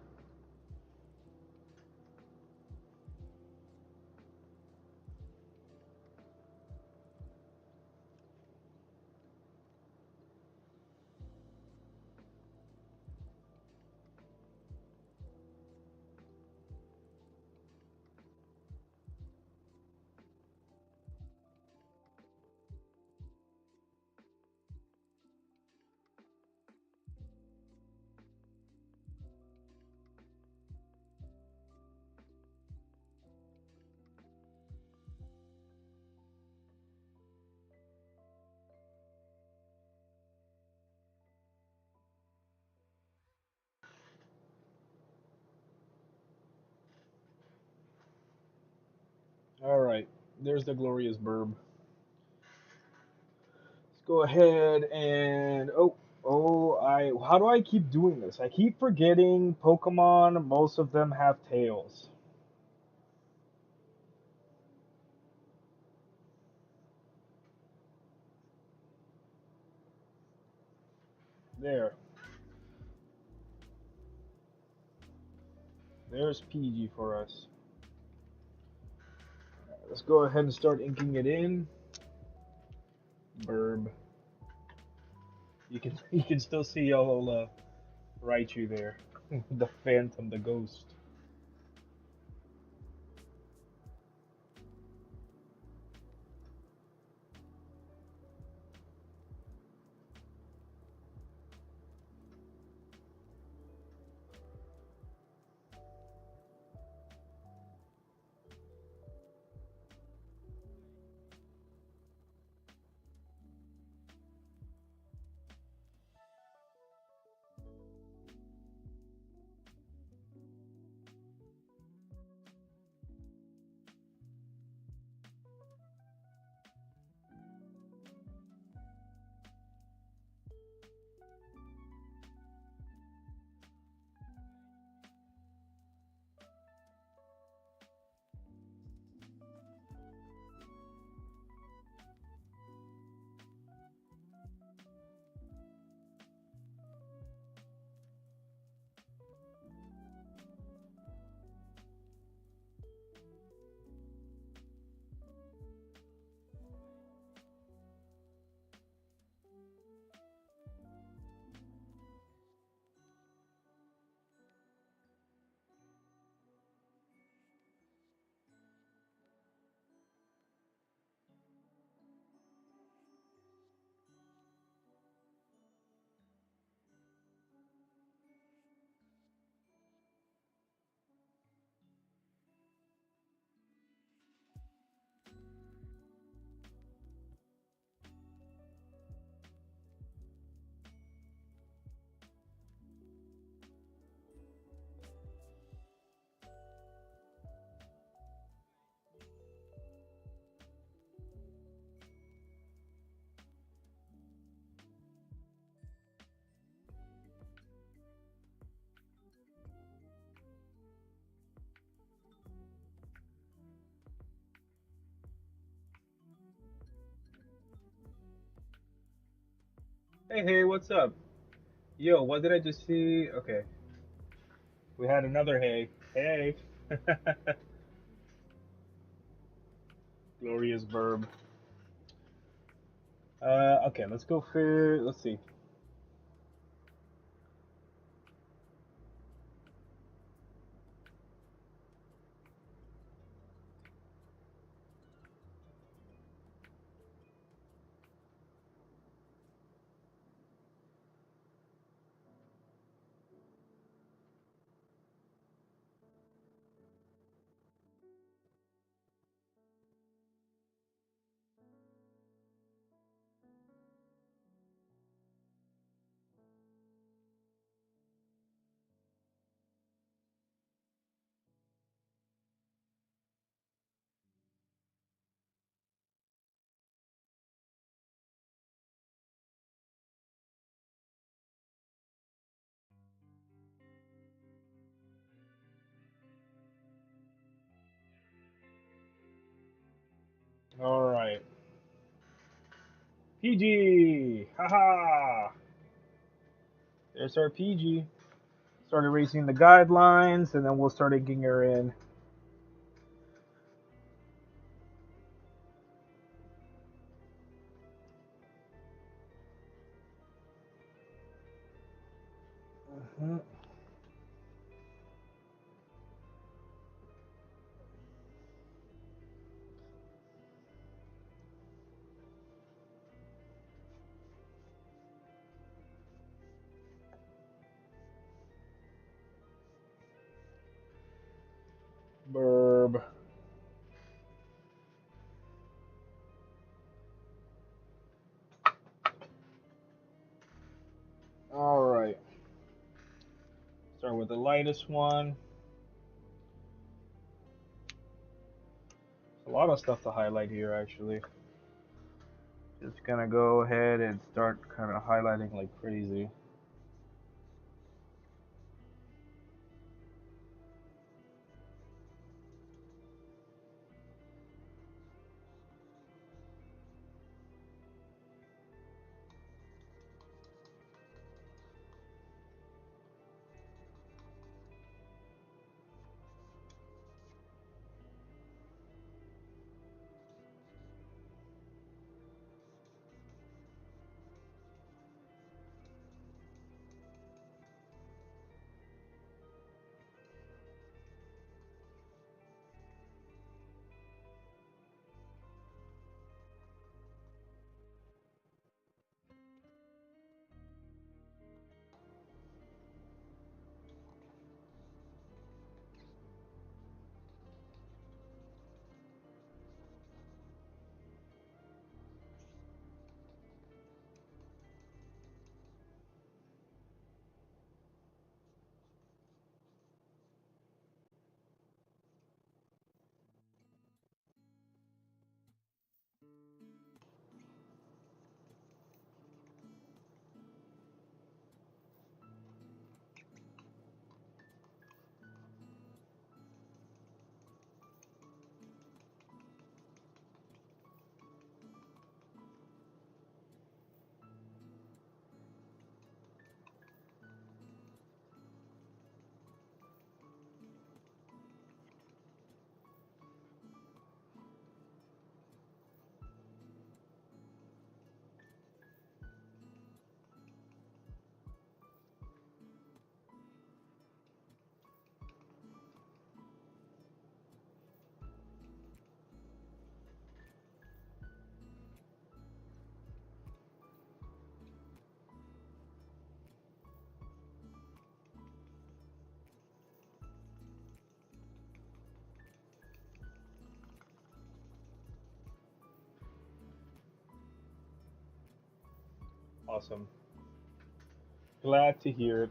All right, there's the glorious burb. Let's go ahead and how do I keep doing this? I keep forgetting Pokemon. Most of them have tails. There. There's PG for us. Let's go ahead and start inking it in. Burb. You can still see all Raichu there. The Phantom, the ghost. Hey, hey, what's up? Yo, what did I just see? Okay, we had another hey. Hey. Glorious verb. Okay, let's go for, let's see. All right. PG. Haha. There's our PG. Start erasing the guidelines, and then we'll start inking her in. Mhm. Verb. All right. Start with the lightest one. A lot of stuff to highlight here, actually. Just gonna go ahead and start kind of highlighting like crazy. Awesome. Glad to hear it.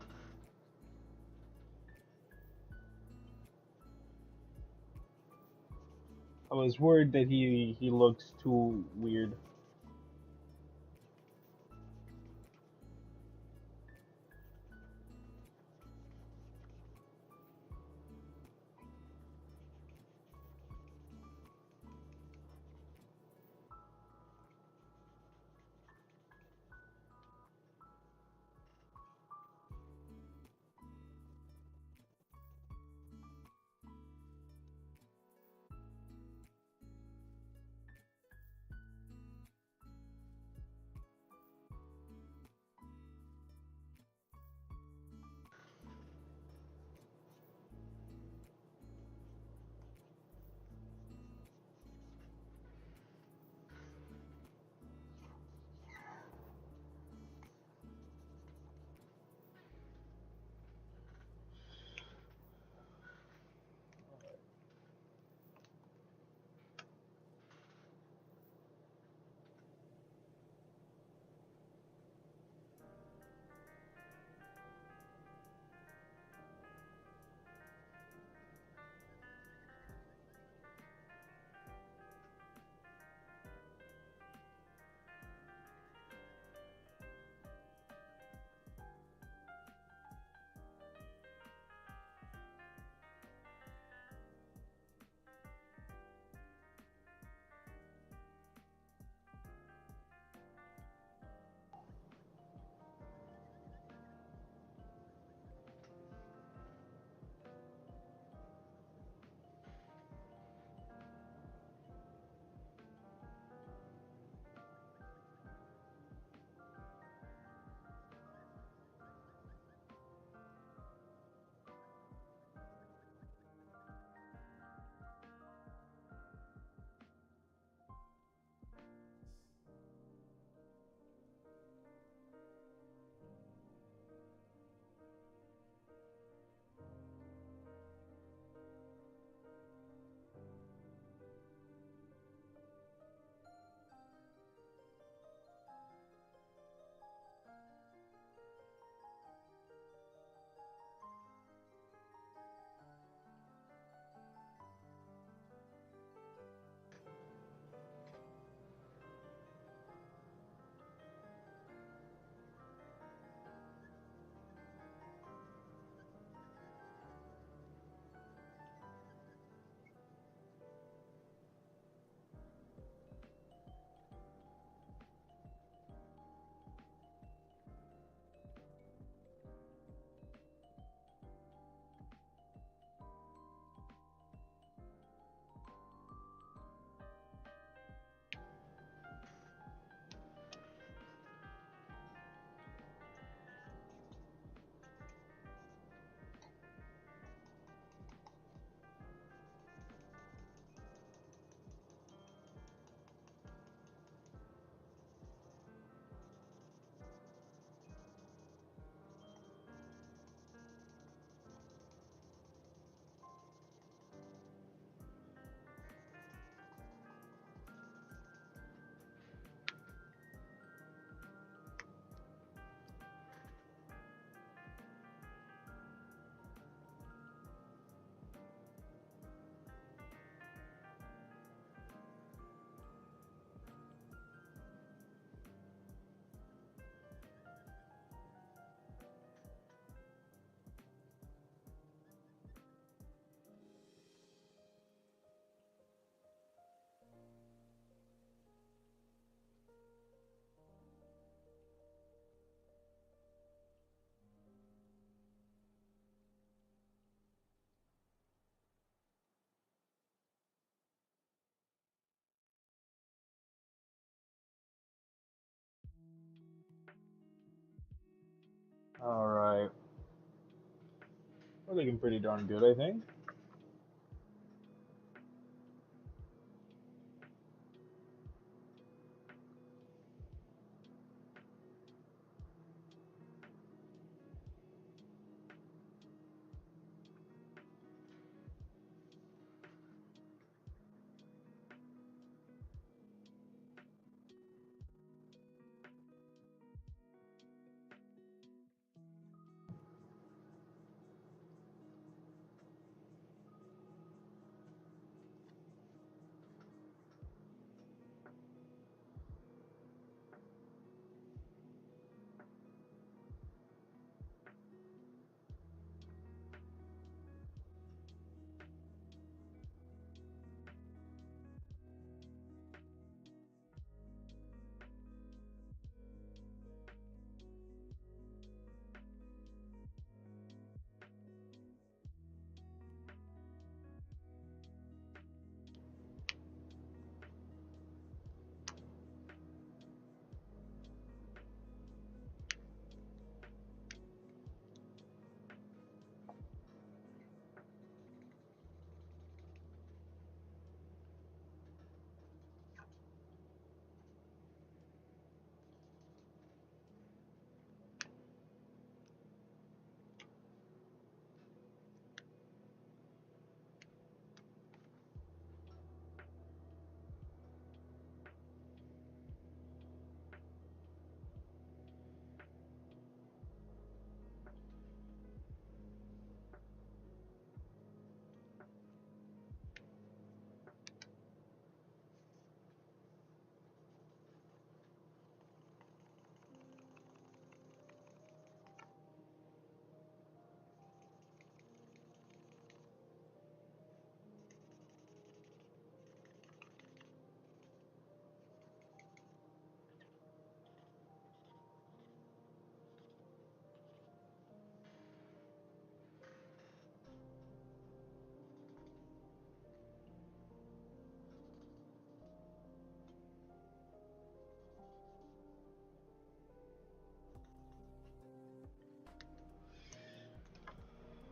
I was worried that he looks too weird. Alright. We're looking pretty darn good, I think.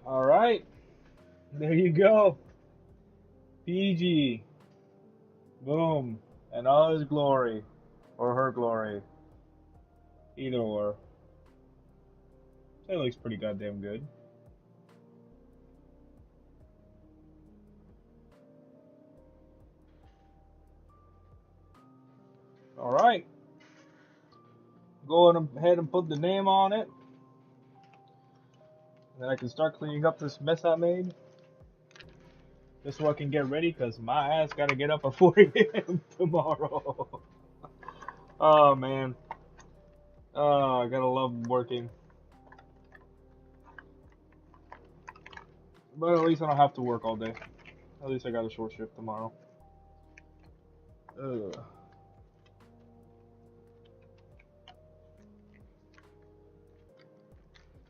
Alright. There you go. PG. Boom. And all his glory. Or her glory. Either or. That looks pretty goddamn good. Alright. Go ahead and put the name on it. And then I can start cleaning up this mess I made. Just so I can get ready, because my ass gotta get up at 4 a.m. tomorrow. Oh, man. Oh, I gotta love working. But at least I don't have to work all day. At least I got a short shift tomorrow. Ugh.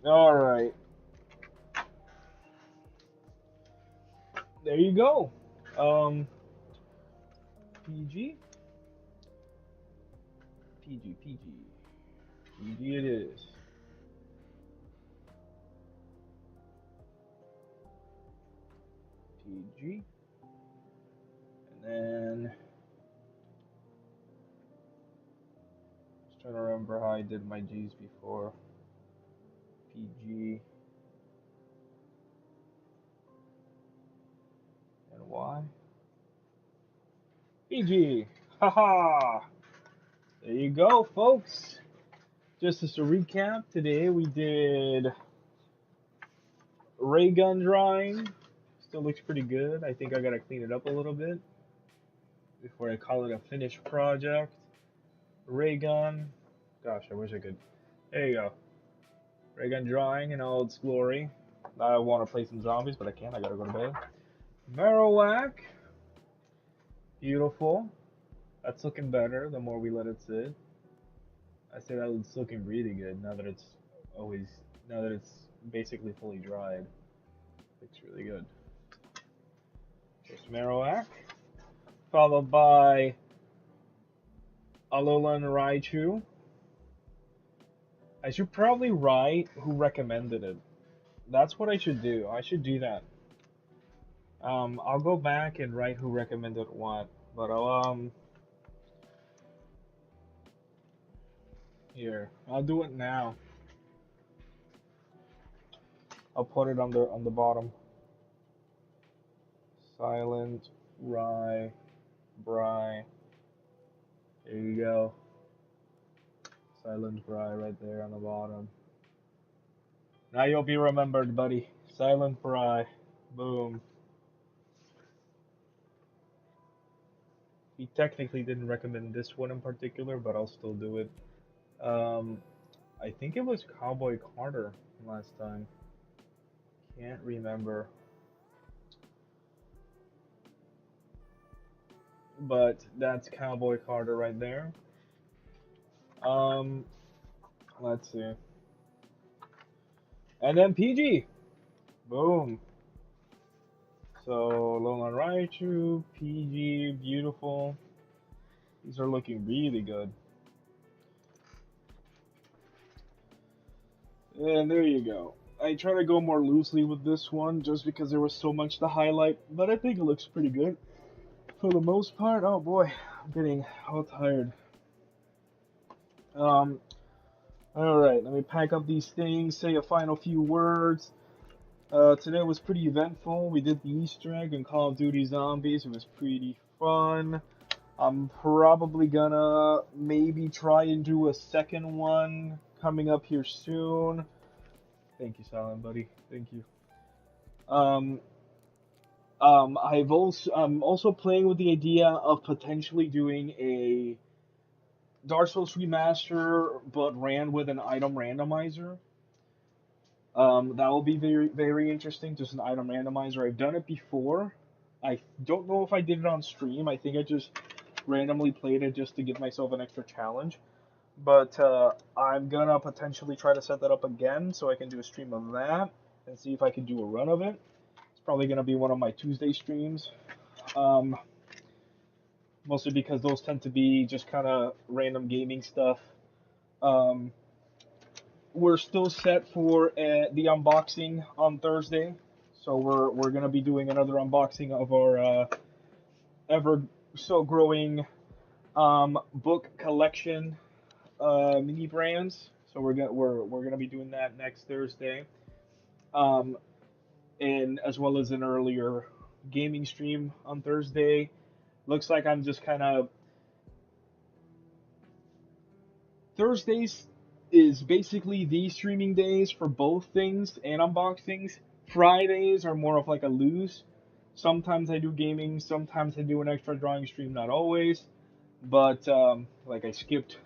Alright. There you go. PG? PG. PG it is. PG. And then... Just trying to remember how I did my G's before. PG. And Y. PG. Haha. There you go, folks. Just as a recap, today we did ray gun drawing. Still looks pretty good. I think I gotta clean it up a little bit before I call it a finished project. Ray gun. Gosh, I wish I could. There you go. Ray gun drawing in all its glory. I want to play some zombies, but I can't. I gotta go to bed. Marowak. Beautiful. That's looking better the more we let it sit. I say that it's looking really good now that it's basically fully dried. Looks really good. Just Marowak. Followed by Alolan Raichu. I should probably write who recommended it. That's what I should do. I should do that. I'll go back and write who recommended what. But here, I'll do it now. I'll put it on the bottom. Silent Rye Bry. There you go. Silent Bry right there on the bottom. Now you'll be remembered, buddy. Silent Bry. Boom. He technically didn't recommend this one in particular, but I'll still do it. Um, I think it was Cowboy Carter last time. Can't remember. But that's Cowboy Carter right there. Um, let's see. And then PG. Boom. So Lolan Raichu, PG, beautiful. These are looking really good. And there you go. I try to go more loosely with this one just because there was so much to highlight, but I think it looks pretty good for the most part. Oh boy, I'm getting all tired. Alright, let me pack up these things, say a final few words. Today was pretty eventful. We did the Easter egg in Call of Duty Zombies. It was pretty fun. I'm probably gonna maybe try and do a second one coming up here soon. Thank you, Silent Buddy. Thank you. I'm also playing with the idea of potentially doing a Dark Souls remaster, but ran with an item randomizer. That will be very, very interesting. Just an item randomizer. I've done it before. I don't know if I did it on stream. I think I just randomly played it just to give myself an extra challenge. But I'm gonna potentially try to set that up again so I can do a stream of that and see if I can do a run of it. It's probably gonna be one of my Tuesday streams. Mostly because those tend to be just kind of random gaming stuff. We're still set for the unboxing on Thursday, so we're gonna be doing another unboxing of our ever so growing book collection mini brands. So we're gonna be doing that next Thursday, and as well as an earlier gaming stream on Thursday. Looks like I'm just kind of Thursdays is basically the streaming days for both things and unboxings. Fridays are more of like a lose. Sometimes I do gaming, sometimes I do an extra drawing stream, not always. But like I skipped,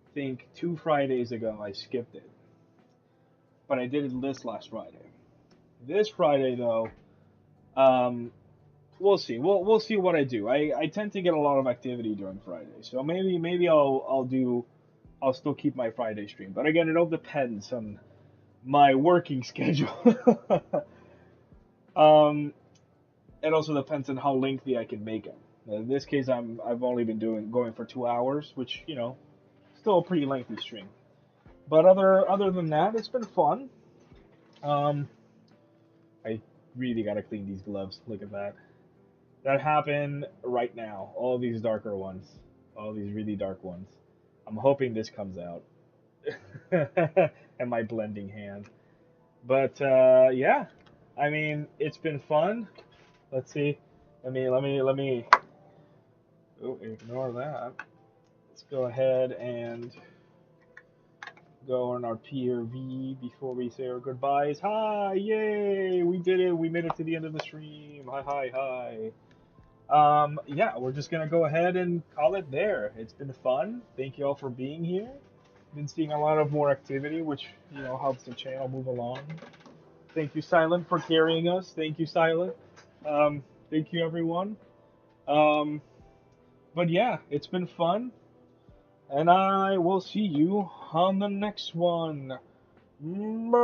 I think 2 Fridays ago I skipped it. But I did it this last Friday. This Friday though, we'll see. We'll see what I do. I tend to get a lot of activity during Friday, so maybe I'll still keep my Friday stream. But again, it all depends on my working schedule. It also depends on how lengthy I can make it. In this case, I've only been going for 2 hours, which still a pretty lengthy stream. But other than that, it's been fun. I really gotta clean these gloves. Look at that. That happened right now. All these darker ones, all these really dark ones. I'm hoping this comes out. And my blending hand. But yeah, I mean, it's been fun. Let's see. Let me. Oh, ignore that. Let's go ahead and go on our PUV before we say our goodbyes. Hi, yay! We did it. We made it to the end of the stream. Hi, hi, hi. Yeah, we're just gonna go ahead and call it there. It's been fun. Thank you all for being here. Been seeing a lot of more activity, which helps the channel move along. Thank you, Silent, for carrying us. Thank you, Silent. Thank you, everyone. But yeah, it's been fun, and I will see you on the next one. Bye.